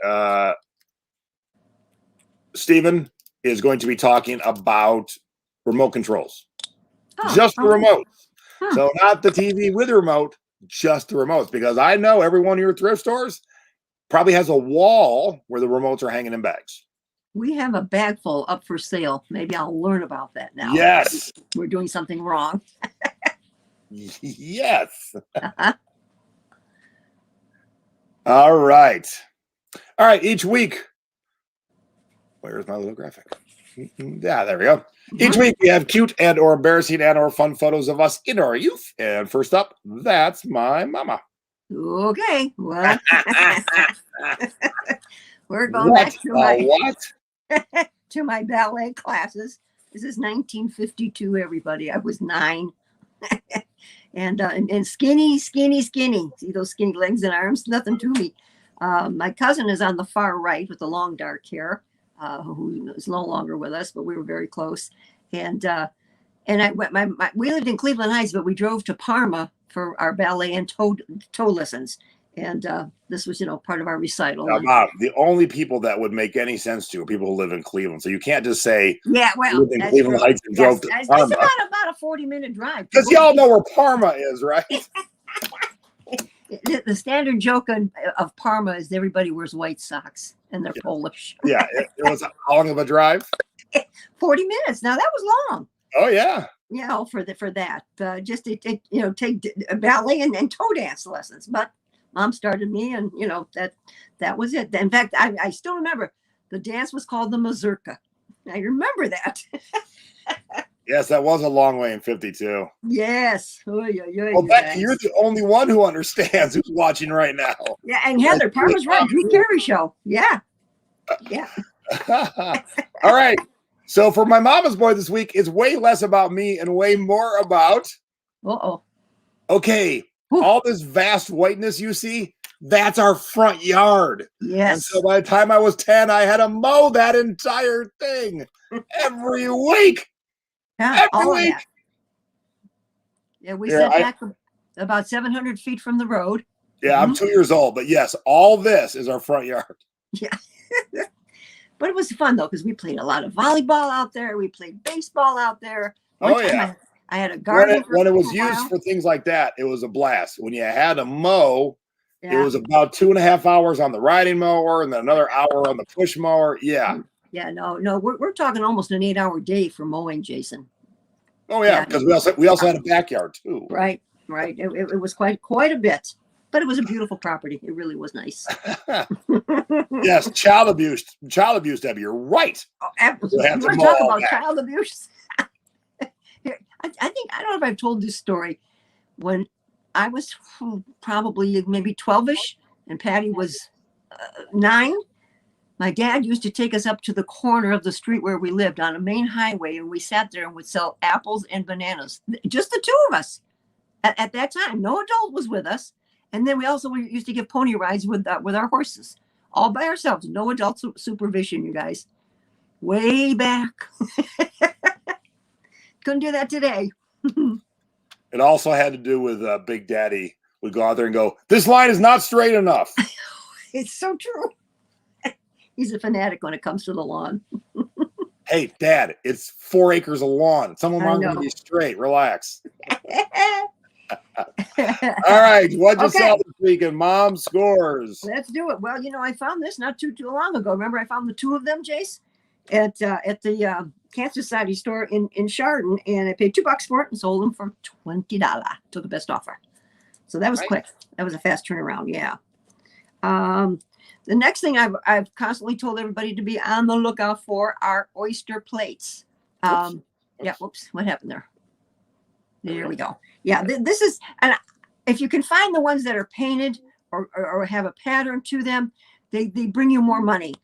Steven, is going to be talking about remote controls. Just the remotes. So not the TV with the remote, just the remotes. Because I know every one of your thrift stores probably has a wall where the remotes are hanging in bags. We have a bag full up for sale. Maybe I'll learn about that now. Yes. We're doing something wrong. Yes. All right. All right. Each week. Where's my little graphic? Yeah, there we go. Each week we have cute and or embarrassing and or fun photos of us in our youth. And first up, that's my mama. Okay. Well, we're going back to my ballet classes. This is 1952, everybody. I was 9. and skinny. See those skinny legs and arms? Nothing to me. My cousin is on the far right with the long dark hair, who is no longer with us, but we were very close. And I went. We lived in Cleveland Heights, but we drove to Parma for our ballet and toe lessons. And this was, part of our recital. Now, Mom, the only people that would make any sense to are people who live in Cleveland. So you can't just say, yeah, well, live in Cleveland Heights and drove to Parma. It's about a 40-minute drive. Because y'all know where Parma is, right? The standard joke of Parma is everybody wears white socks and they're Polish. Yeah, it was how long of a drive? 40 minutes. Now that was long. Oh yeah. For that, just to take ballet and toe dance lessons. But Mom started me, and that was it. In fact, I still remember the dance was called the mazurka. I remember that. Yes, that was a long way in 52. Yes. Well, Becky, you're the only one who understands who's watching right now. Yeah, and Heather, Parma's right. Drew Carey show. Yeah. Yeah. All right. So for my mama's boy this week, it's way less about me and way more about. Okay. All this vast whiteness you see, that's our front yard. Yes. And so by the time I was 10, I had to mow that entire thing every week. Yeah, every week. Yeah, we set back about 700 feet from the road. Yeah, I'm 2 years old, but yes, all this is our front yard. Yeah. But it was fun, though, because we played a lot of volleyball out there. We played baseball out there. I had a garden. When it was used for things like that, it was a blast. When you had to mow, it was about 2.5 hours on the riding mower and then another hour on the push mower. Yeah. Yeah, no, we're talking almost an 8-hour day for mowing, Jason. Oh yeah, because we also had a backyard too. Right. It was quite a bit, but it was a beautiful property. It really was nice. Yes, child abuse, Debbie. You're right. Oh, absolutely. You want to talk about child abuse? I think I don't know if I've told this story. When I was probably maybe 12ish, and Patty was 9. My dad used to take us up to the corner of the street where we lived on a main highway, and we sat there and would sell apples and bananas. Just the two of us at that time. No adult was with us. And then we also used to give pony rides with our horses, all by ourselves. No adult supervision, you guys. Way back. Couldn't do that today. It also had to do with Big Daddy would go out there and go, "This line is not straight enough." It's so true. He's a fanatic when it comes to the lawn. Hey, Dad, it's 4 acres of lawn. Some of them aren't going to be straight. Relax. All right. What'd you sell this week in Mom Scores? Let's do it. Well, I found this not too long ago. Remember, I found the 2 of them, Jace, at the Cancer Society store in Chardon, and I paid $2 for it and sold them for $20. Took the best offer. So that was quick. That was a fast turnaround. Yeah. The next thing I've constantly told everybody to be on the lookout for are oyster plates. Yeah. Whoops. What happened there? There we go. Yeah. This is, and if you can find the ones that are painted or have a pattern to them, they bring you more money.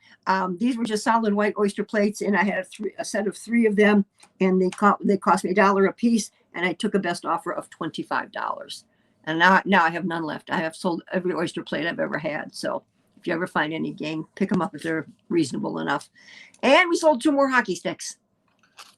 These were just solid white oyster plates, and I had a set of 3 of them, and they cost me $1 a piece, and I took a best offer of $25. And now I have none left. I have sold every oyster plate I've ever had. So if you ever find any gang, pick them up if they're reasonable enough. And we sold 2 more hockey sticks.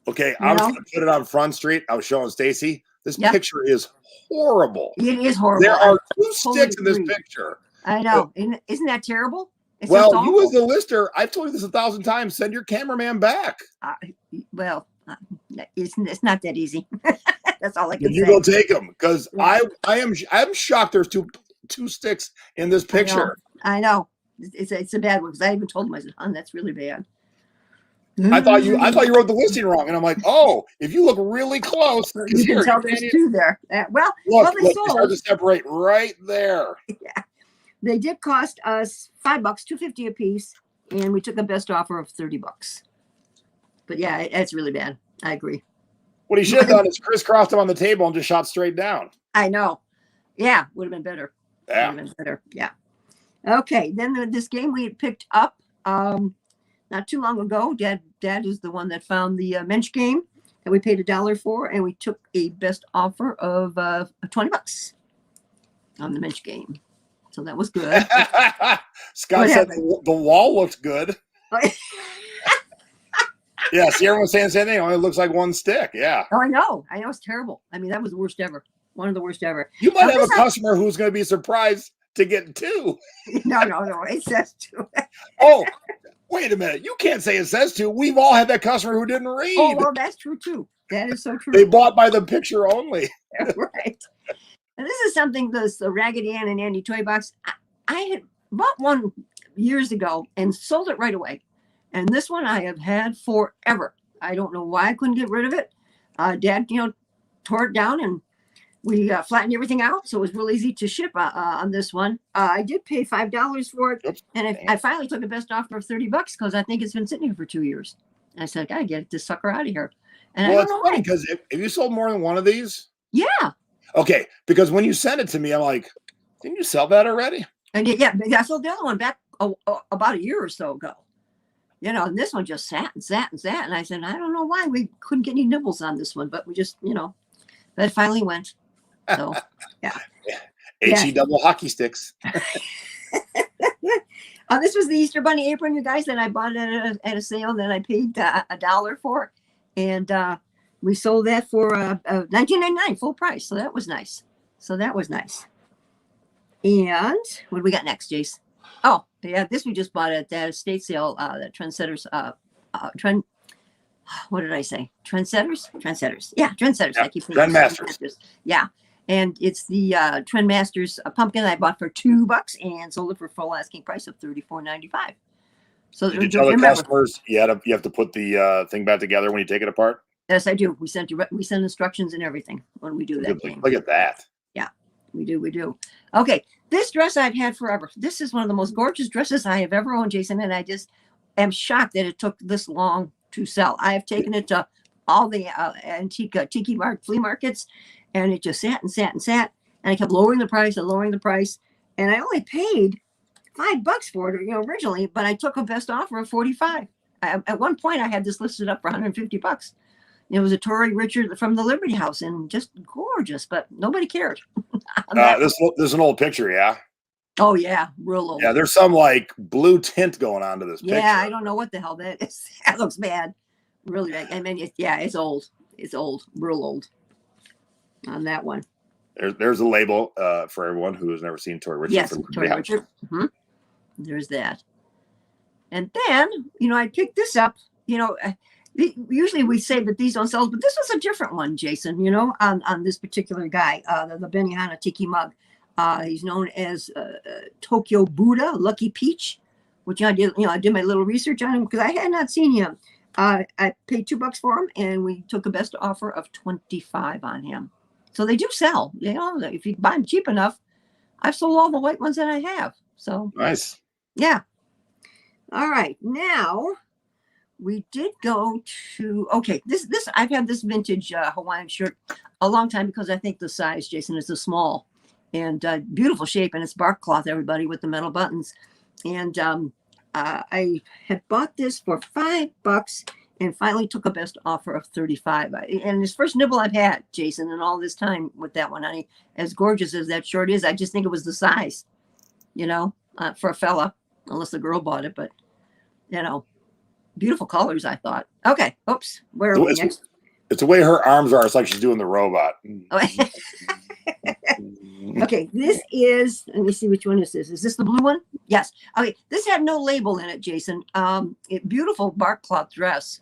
Okay, I was going to put it on Front Street. I was showing Stacy. This picture is horrible. It is horrible. There are 2 sticks in this picture. I know. Isn't that terrible? Well, you as the lister, I've told you this 1,000 times. Send your cameraman back. It's not that easy. That's all I can say. You go take them, because I'm shocked. There's two sticks in this picture. I know. It's a bad one, because I even told him, I said, "Hon, that's really bad." I thought you wrote the listing wrong, and I'm like, oh, if you look really close, you can tell there's 2 there. They start to separate right there. Yeah, they did cost us $5, $2.50 a piece, and we took a best offer of $30. But yeah, it's really bad. I agree. What he should have done is crisscrossed them on the table and just shot straight down. I know. Yeah, would have been better. Yeah. Would have been better. Yeah. Okay, then this game we had picked up not too long ago. Dad is the one that found the Mensch game that we paid $1 for, and we took a best offer of $20 on the Mensch game. So that was good. Scott said the wall looked good. Yeah, see, everyone's saying the same thing. It only looks like 1 stick. Yeah. Oh, I know. It's terrible. I mean, that was the worst ever. One of the worst ever. You might have a customer who's going to be surprised to get 2. No. It says 2. Oh, wait a minute. You can't say it says 2. We've all had that customer who didn't read. Oh, well, that's true, too. That is so true. They bought by the picture only. Right. And this is something, the Raggedy Ann and Andy toy box. I had bought one years ago and sold it right away. And this one I have had forever. I don't know why I couldn't get rid of it. Dad, tore it down, and we flattened everything out, so it was real easy to ship on this one. I did pay $5 for it, and I finally took a best offer of $30 because I think it's been sitting here for 2 years. And I said, I gotta get this sucker out of here. And well, it's funny because if you sold more than one of these, yeah. Okay, because when you sent it to me, I'm like, didn't you sell that already? And I sold the other one back about a year or so ago. And this one just sat and sat and sat. And I said, I don't know why we couldn't get any nibbles on this one, but we just, that finally went. So, yeah. HE double hockey sticks. This was the Easter Bunny apron, you guys, that I bought at a sale that I paid $1 for. And we sold that for $19.99 full price. So that was nice. And what do we got next, Jace? Oh, yeah, this we just bought at that estate sale, that Trendsetters, what did I say? Trendsetters. Yeah, Trendsetters. Yeah, I keep Trendmasters. Yeah. And it's the Trendmasters pumpkin I bought for $2 and sold it for full asking price of $34.95. So did you tell the customers you have to put the thing back together when you take it apart? Yes, I do. We send instructions and everything when we do that game. Look at that. Yeah, we do. Okay, this dress I've had forever. This is one of the most gorgeous dresses I have ever owned, Jason, and I just am shocked that it took this long to sell. I have taken it to all the antique flea markets, and it just sat and sat and sat, and I kept lowering the price, and I only paid $5 for it, originally, but I took a best offer of $45. At one point, I had this listed up for $150. It was a Tory Richard from the Liberty House, and just gorgeous, but nobody cared. This is an old picture, yeah. Oh yeah, real old. Yeah, there's some like blue tint going on to this picture. Yeah, I don't know what the hell that is. That looks bad, really bad. I mean, it's old. It's old, real old. On that one. There's a label for everyone who has never seen Tory Richard. Yes, Tory Richard. Mm-hmm. There's that. And then, I picked this up. Usually we say that these don't sell, but this was a different one, Jason, on this particular guy, the Benihana Tiki mug. He's known as Tokyo Buddha, Lucky Peach, which I did my little research on him because I had not seen him. I paid $2 for him, and we took a best offer of $25 on him. So they do sell, if you buy them cheap enough. I've sold all the white ones that I have. So nice. Yeah. All right. Now we did go to, this I've had this vintage Hawaiian shirt a long time because I think the size, Jason, is a small. and beautiful shape, and it's bark cloth, everybody, with the metal buttons. And I had bought this for $5 and finally took a best offer of 35. And this first nibble I've had, Jason, in all this time with that one. As gorgeous as that short is, I just think it was the size, for a fella, unless the girl bought it, but beautiful colors, I thought. Okay. Oops. Where are we next? It's the way her arms are. It's like she's doing the robot. Okay, this is, let me see which one is this. Is this the blue one? Yes. Okay, this had no label in it, Jason. Beautiful bark cloth dress.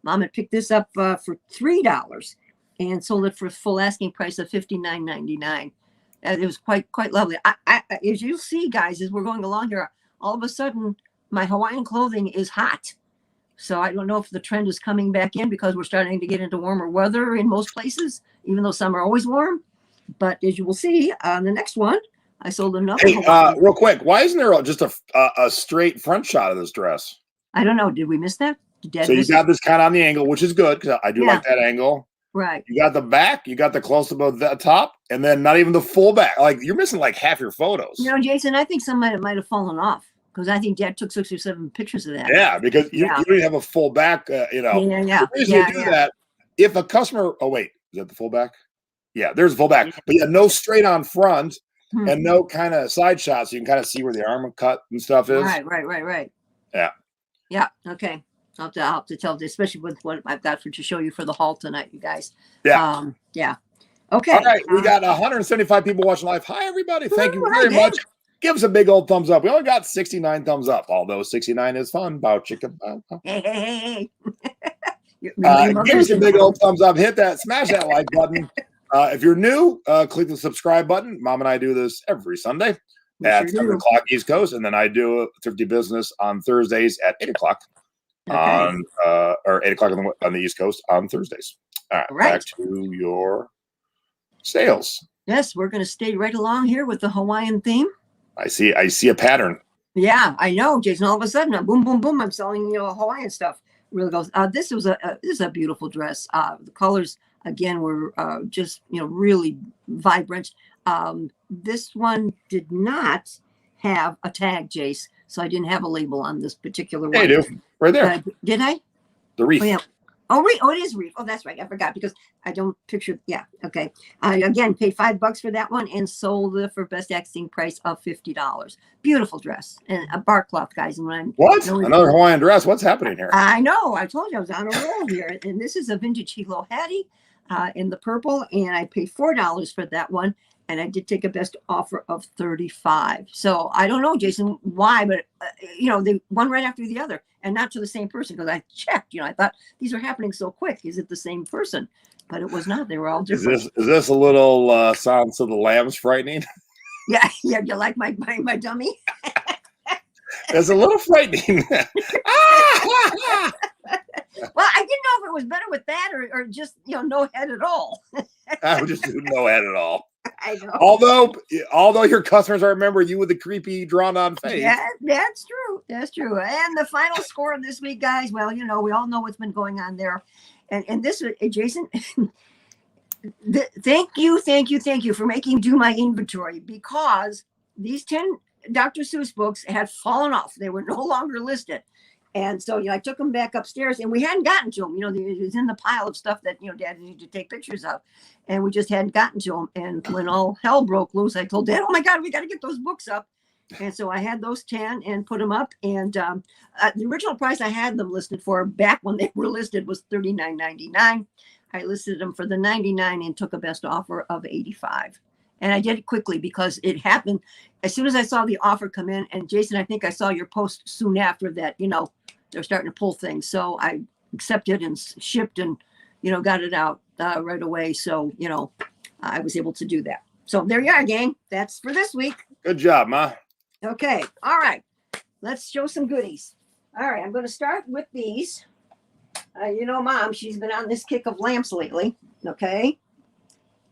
Mom had picked this up for $3 and sold it for full asking price of $59.99. It was quite lovely. As you'll see, guys, as we're going along here, all of a sudden, my Hawaiian clothing is hot. So I don't know if the trend is coming back in because we're starting to get into warmer weather in most places, even though some are always warm. But as you will see on the next one, I sold another. Hey, real quick, why isn't there just a straight front shot of this dress? I don't know. Did we miss that? So you got this kind of on the angle, which is good because I do like that angle. Right. You got the back, you got the close above the top, and then not even the full back. Like you're missing like half your photos. Jason, I think some might have fallen off because I think Dad took 6 or 7 pictures of that. Yeah, because you don't have a full back. Yeah. The reason you do that, if a customer, is that the full back? Yeah, there's a full back, but no straight on front and no kind of side shots. So you can kind of see where the arm cut and stuff is. Right. Yeah. Yeah. Okay. I'll have to tell, especially with what I've got to show you for the haul tonight, you guys. Yeah. Yeah. Okay. All right. We got 175 people watching live. Hi, everybody. Thank you very much. Give us a big old thumbs up. We only got 69 thumbs up, although 69 is fun. Bow chicka. Hey. Give us a big old thumbs up. Hit that. Smash that like button. If you're new, click the subscribe button. Mom and I do this every Sunday at 7 o'clock East Coast, and then I do Thrifty Business on Thursdays at 8 o'clock or 8 o'clock on the East Coast on Thursdays. All right, back to your sales. Yes, we're going to stay right along here with the Hawaiian theme. I see a pattern. Yeah, I know, Jason. All of a sudden, boom, boom, boom. I'm selling Hawaiian stuff. Really goes. This is a beautiful dress. The colors again were just really vibrant. This one did not have a tag, Jace, so I didn't have a label on this particular one. Hey, do right there. Did I? The wreath. Oh, yeah. Oh, it is wreath. Oh, that's right. I forgot because I don't picture. Yeah. Okay. I again paid $5 for that one and sold it for best asking price of $50. Beautiful dress and a bark cloth, guys. And another Hawaiian dress? What's happening here? I know. I told you I was on a roll here. And this is a vintage Hilo Hattie in the purple, and I paid $4 for that one. And I did take a best offer of $35. So I don't know, Jason, why, but they one right after the other, and not to the same person because I checked. I thought these are happening so quick. Is it the same person? But it was not. They were all different. Is this a little Silence of the Lambs frightening? Yeah. You like my dummy? It's a little frightening. Well, I didn't know if it was better with that or just no head at all. I would just do no head at all. I know. Although your customers are remember you with the creepy drawn-on face. Yeah, that's true. That's true. And the final score of this week, guys. Well, we all know what's been going on there, and this, Jason. Thank you for making do my inventory because these 10 Dr. Seuss books had fallen off. They were no longer listed. And so, I took them back upstairs and we hadn't gotten to them. It was in the pile of stuff that, Dad needed to take pictures of. And we just hadn't gotten to them. And when all hell broke loose, I told Dad, oh my God, we got to get those books up. And so I had those 10 and put them up. And the original price I had them listed for back when they were listed was $39.99. I listed them for the $99 and took a best offer of $85. And I did it quickly because it happened as soon as I saw the offer come in. And Jason, I think I saw your post soon after that, they're starting to pull things. So I accepted and shipped and, got it out right away. So, I was able to do that. So there you are, gang. That's for this week. Good job, Ma. Okay. All right. Let's show some goodies. All right. I'm going to start with these. Mom, she's been on this kick of lamps lately. Okay.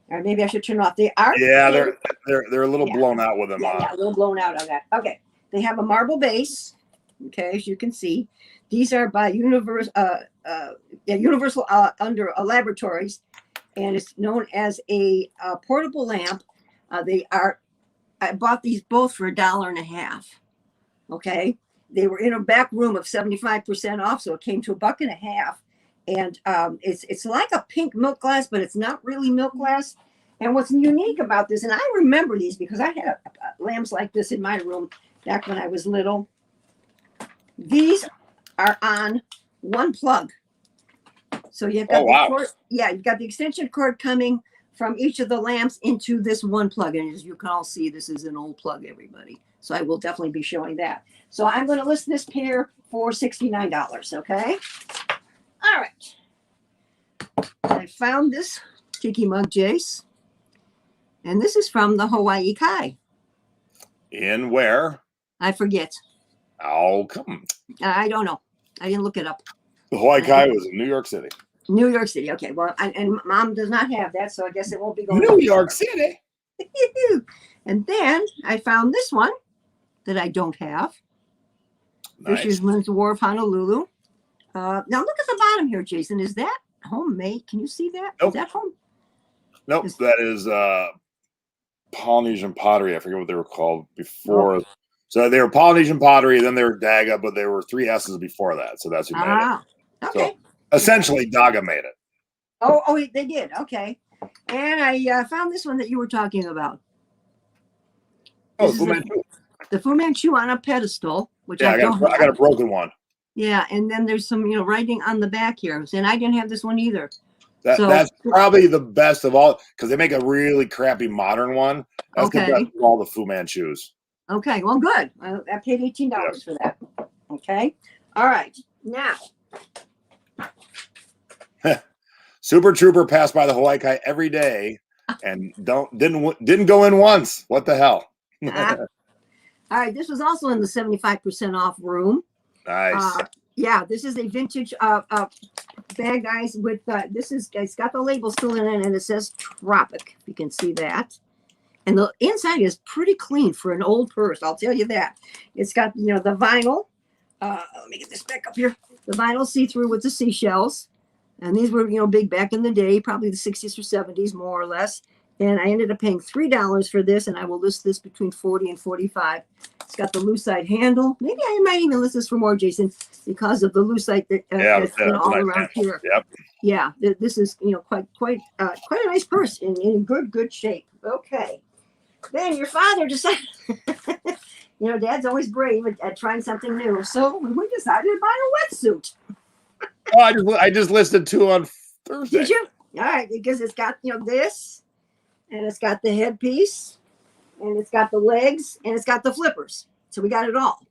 Or maybe I should turn off. They are. Yeah, they're a little blown out with them. Yeah, a little blown out on that. Okay. They have a marble base. Okay, as you can see, these are by Universal under Laboratories, and it's known as a portable lamp I bought these both for $1.50. Okay. They were in a back room of 75% off. So it came to $1.50. And it's like a pink milk glass, but it's not really milk glass. And what's unique about this, and I remember these because I had lamps like this in my room back when I was little. These are on one plug. So you've got the cord, you've got the extension cord coming from each of the lamps into this one plug. And as you can all see, this is an old plug, everybody. So I will definitely be showing that. So I'm going to list this pair for $69, okay? All right. I found this tiki mug, Jace. And this is from the Hawaii Kai. In where? I forget. Oh, come. I don't know. I didn't look it up. The Hawaii Kai was in New York City. New York City. Okay. Well, and Mom does not have that, so I guess it won't be going. New York City. And then I found this one that I don't have. Nice. Fisherman's Wharf, Honolulu. Now look at the bottom here, Jason. Is that homemade? Can you see that? Nope. Is that home? Nope. That is Polynesian pottery. I forget what they were called before. Oh. So they were Polynesian pottery, then they were Daga, but there were 3 S's before that. So that's who made it. Okay. So essentially, Daga made it. Oh, they did. Okay. And I found this one that you were talking about. Oh, Fu Manchu. The Fu Manchu on a pedestal, which I got a broken one. Yeah, and then there's some, writing on the back here. And I didn't have this one either. That's probably the best of all, because they make a really crappy modern one. That's the best of all the Fu Manchus. Okay, well, good. I paid $18 for that. Okay. All right. Now. Super Trooper passed by the Hawaii Kai every day and didn't go in once. What the hell? All right. This was also in the 75% off room. Nice. This is a vintage bag, guys. With it's got the label still in it, and it says Tropic. You can see that. And the inside is pretty clean for an old purse. I'll tell you that. It's got, the vinyl. Let me get this back up here. The vinyl see-through with the seashells. And these were, big back in the day, probably the 60s or 70s, more or less. And I ended up paying $3 for this, and I will list this between $40 and $45. It's got the lucite handle. Maybe I might even list this for more, Jason, because of the lucite that's all around here. Yep. Yeah, this is, quite a nice purse in good shape. Okay. Then your father decided, Dad's always brave at trying something new. So we decided to buy a wetsuit. Oh, I just listed 2 on Thursday. Did you? All right, because it's got, this, and it's got the headpiece, and it's got the legs, and it's got the flippers. So we got it all.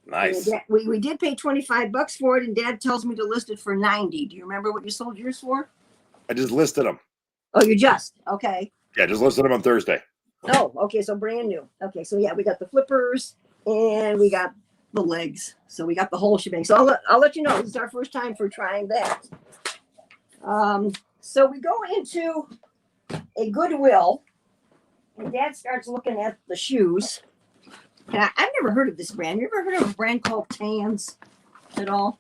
Nice. We did pay $25 for it, and Dad tells me to list it for $90. Do you remember what you sold yours for? I just listed them. Oh, you just? Okay. Yeah, just listed them on Thursday. Oh, okay. So brand new. Okay. So we got the flippers and we got the legs. So we got the whole shebang. So I'll let you know. This is our first time for trying that. So we go into a Goodwill and Dad starts looking at the shoes. And I've never heard of this brand. You ever heard of a brand called Tans at all?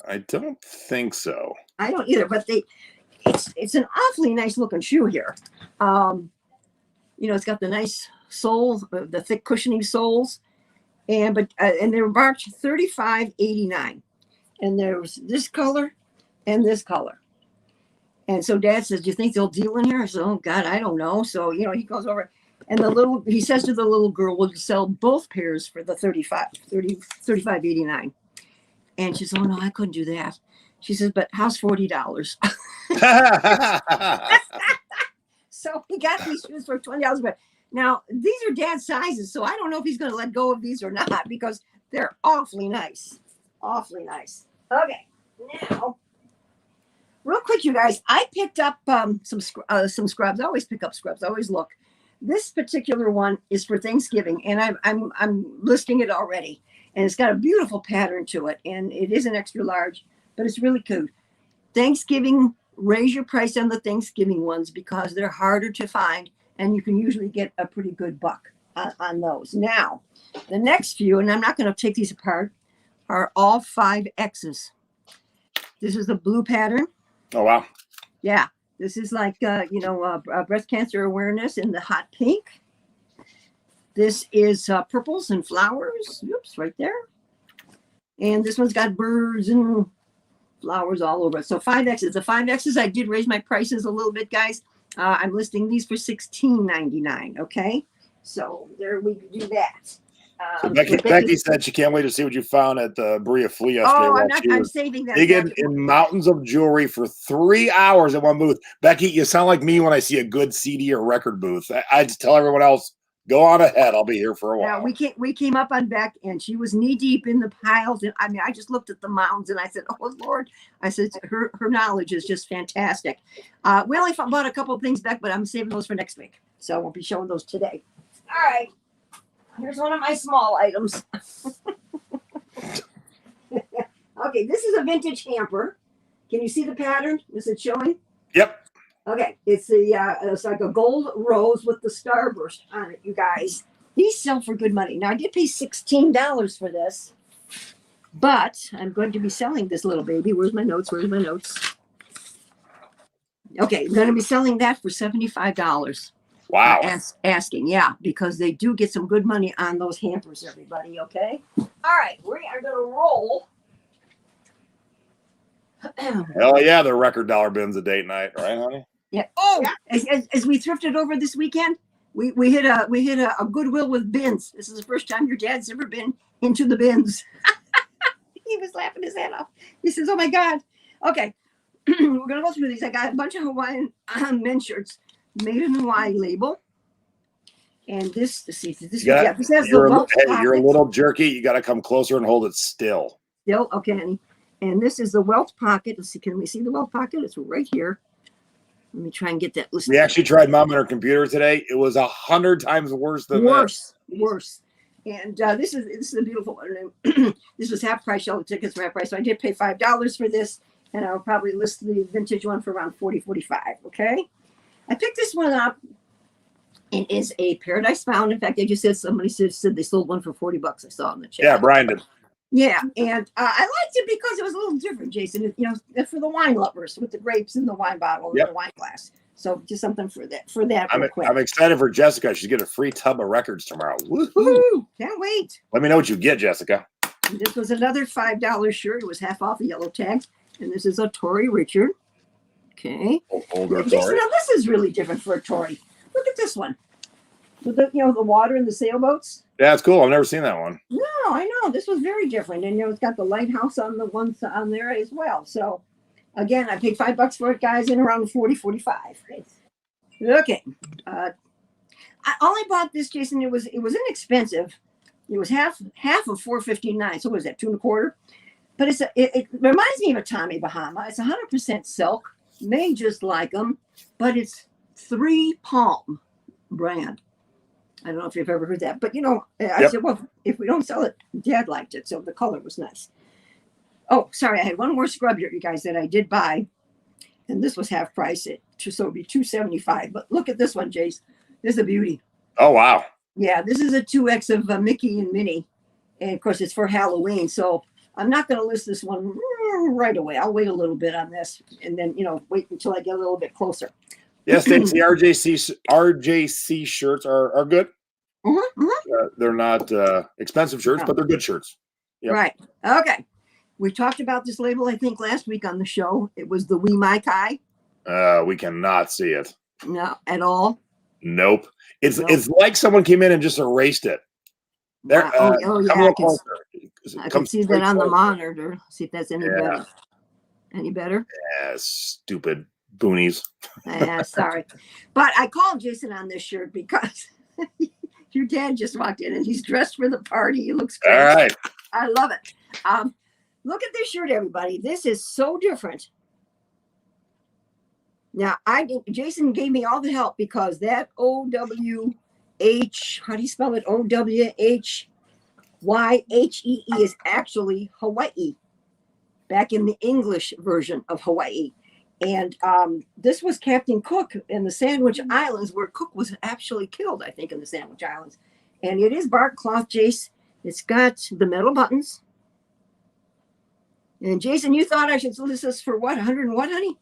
I don't think so. I don't either, but it's an awfully nice looking shoe here. It's got the nice soles, the thick cushioning soles, and they're marked $35.89, and there's this color and this color. And so Dad says, "Do you think they'll deal in here?" I said, "Oh God, I don't know." So he goes over, and he says to the little girl, "We'll sell both pairs for the $35.89." And she says, "Oh no, I couldn't do that." She says, "But how's $40?" So we got these shoes for $20. But now these are Dad's sizes, so I don't know if he's going to let go of these or not because they're awfully nice. Awfully nice. Okay, now, real quick, you guys, I picked up some scrubs. I always pick up scrubs. I always look. This particular one is for Thanksgiving, and I'm listing it already. And it's got a beautiful pattern to it, and it is an extra large, but it's really cute. Thanksgiving. Raise your price on the Thanksgiving ones because they're harder to find and you can usually get a pretty good buck on those. Now, the next few, and I'm not going to take these apart, are all 5Xs. This is the blue pattern. Oh, wow. Yeah. This is like, breast cancer awareness in the hot pink. This is purples and flowers. Oops, right there. And this one's got birds and flowers all over it. So 5Xs. The 5Xs, I did raise my prices a little bit, guys. I'm listing these for $16.99. Okay. So there we do that. So Becky said she can't wait to see what you found at the Bria Flea yesterday. Oh, I'm saving that. Digging in mountains of jewelry for 3 hours at one booth. Becky, you sound like me when I see a good CD or record booth. I just tell everyone else, go on ahead. I'll be here for a while. Yeah, we came up on Beck, and she was knee deep in the piles. And I mean, I just looked at the mountains, and I said, "Oh Lord!" I said, "Her knowledge is just fantastic." We only bought a couple of things, Beck, but I'm saving those for next week, so I won't be showing those today. All right, here's one of my small items. Okay, this is a vintage hamper. Can you see the pattern? Is it showing? Yep. Okay, it's like a gold rose with the starburst on it, you guys. These sell for good money. Now, I did pay $16 for this, but I'm going to be selling this little baby. Where's my notes? Okay, I'm going to be selling that for $75. Wow. Asking, yeah, because they do get some good money on those hampers, everybody, okay? All right, we are going to roll. Hell yeah, they're record dollar bins at date night, right, honey? Yeah. Oh, yeah. As we thrifted over this weekend, we hit a Goodwill with bins. This is the first time your dad's ever been into the bins. He was laughing his head off. He says, "Oh my God." Okay, we're gonna go through these. I got a bunch of Hawaiian men's shirts, made in Hawaii label, and this has the welt pocket. You're a little jerky. You got to come closer and hold it still. Still, okay, honey. And this is the welt pocket. Let's see. Can we see the welt pocket? It's right here. Let me try and get that listed. We actually tried Mom on her computer today. It was 100 times worse than worse. And this is a beautiful one. This was half price. All the tickets were half price, so I did pay $5 for this, and I'll probably list the vintage one for around $40-$45. Okay, I picked this one up. It is a Paradise Found. In fact, I just said somebody said they sold one for $40. I saw in the chat. Yeah, Brian did. Yeah, and I liked it because it was a little different, Jason. You know, for the wine lovers with the grapes in the wine bottle and the wine glass. So just something for that. I'm excited for Jessica. She's getting a free tub of records tomorrow. Woo-hoo. Can't wait. Let me know what you get, Jessica. And this was another $5 shirt. It was half off a yellow tag. And this is a Tori Richard. Okay. Older Jason, Tori. now this is really different for a Tori. Look at this one. With the water and the sailboats. Yeah, it's cool. I've never seen that one. No, I know. This was very different. And it's got the lighthouse on the ones on there as well. So again, I paid $5 for it, guys, in around $40-$45. Okay. I only bought this, Jason. It was inexpensive. It was half of $4.59. So what is that, 2 1/4? But it reminds me of a Tommy Bahama. It's 100% silk, made just like them, but it's 3 Palm brand. I don't know if you've ever heard that, but I said, well, if we don't sell it, Dad liked it, so the color was nice. Oh, sorry, I had one more scrub here, you guys, that I did buy, and this was half price, so it'd be $2.75. But look at this one, Jace. This is a beauty. Oh wow. Yeah, this is a 2X of Mickey and Minnie, and of course it's for Halloween. So I'm not going to list this one right away. I'll wait a little bit on this, and then wait until I get a little bit closer. Yes, the RJC shirts are good. They're not expensive shirts, but they're good shirts. Yep. Right. Okay. We talked about this label, I think, last week on the show. It was the Wee Mai Kai. We cannot see it. No, at all. Nope. It's like someone came in and just erased it. There. Yeah. I can see that on the monitor. See if that's any better. Any better? Yeah, stupid boonies. Yeah, sorry. But I called Jason on this shirt because your dad just walked in and he's dressed for the party. He looks great. All right. I love it. Look at this shirt, everybody. This is so different. Now, Jason gave me all the help because that OWH, how do you spell it? OWHYHEE is actually Hawaii, back in the English version of Hawaii. And this was Captain Cook in the Sandwich Islands, where Cook was actually killed, I think, in the Sandwich Islands. And it is bark cloth, Jace. It's got the metal buttons. And Jason, you thought I should list this for what? 100 and what, honey?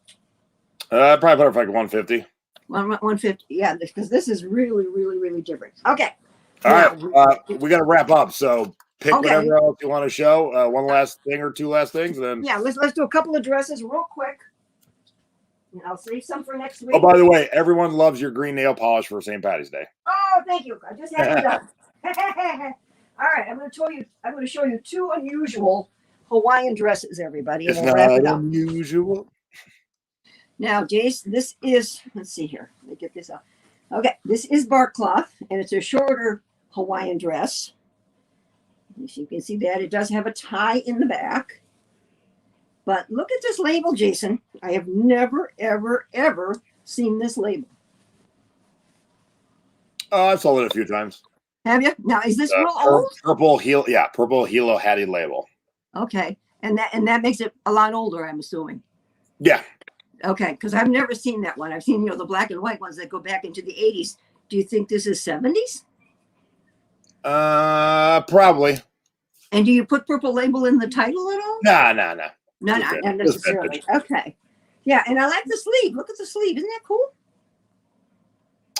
Probably put it for like 150. 150. Yeah, because this is really, really, really different. Okay. All right. We got to wrap up. So pick whatever else you want to show. One last thing or two last things. Then yeah, let's do a couple of dresses real quick. And I'll save some for next week. Oh, by the way, everyone loves your green nail polish for St. Patty's Day. Oh, thank you. I just had it done. All right, I'm going to show you two unusual Hawaiian dresses, everybody. It's not unusual. Now, Jace, this is, let's see here. Let me get this out. Okay, this is bark cloth, and it's a shorter Hawaiian dress. As you can see that, it does have a tie in the back. But look at this label, Jason. I have never, ever, ever seen this label. I've sold it a few times. Have you? Now, is this real old? Purple Hilo Hattie label. Okay, and that makes it a lot older, I'm assuming. Yeah. Okay, because I've never seen that one. I've seen, the black and white ones that go back into the 80s. Do you think this is 70s? Probably. And do you put purple label in the title at all? No. No, not necessarily. Okay. Yeah, and I like the sleeve. Look at the sleeve. Isn't that cool?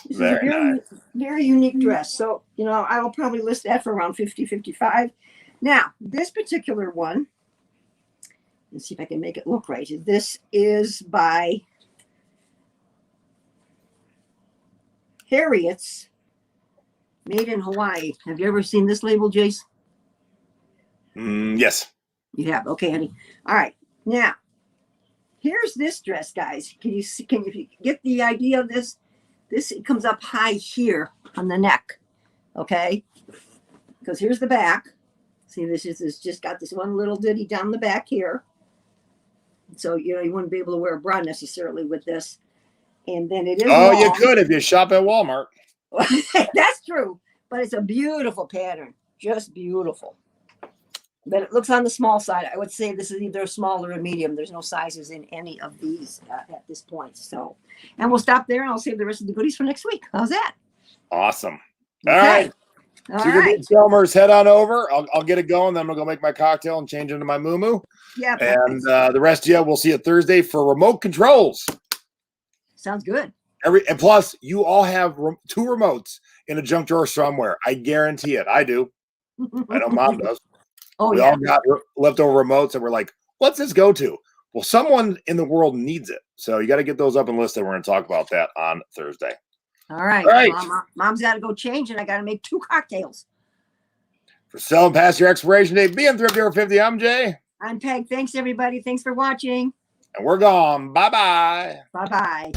This is a very, very unique dress. So, I will probably list that for around 50, 55. Now, this particular one, let's see if I can make it look right. This is by Harriet's, made in Hawaii. Have you ever seen this label, Jace? Yes. You have. Okay, honey. All right. Now, here's this dress, guys. Can you get the idea of this? It comes up high here on the neck. Okay? Because here's the back. See, this is just got this one little ditty down the back here. So, you wouldn't be able to wear a bra necessarily with this. And then it is long. You could if you shop at Walmart. That's true. But it's a beautiful pattern. Just beautiful. But it looks on the small side. I would say this is either a small or a medium. There's no sizes in any of these at this point. So, and we'll stop there, and I'll save the rest of the goodies for next week. How's that? Awesome. All right. All right. Selmers, head on over. I'll get it going. Then I'm going to go make my cocktail and change into my moo-moo. Yeah. And the rest of you, we'll see you Thursday for remote controls. Sounds good. And plus, you all have two remotes in a junk drawer somewhere. I guarantee it. I do. I know Mom does. We all got leftover remotes, and we're like, what's this go to? Well, someone in the world needs it. So you got to get those up and listed. We're going to talk about that on Thursday. All right. Well, Mom's got to go change, and I got to make 2 cocktails. For selling past your expiration date, being Thrift Over 50, I'm Jay. I'm Peg. Thanks, everybody. Thanks for watching. And we're gone. Bye-bye. Bye-bye.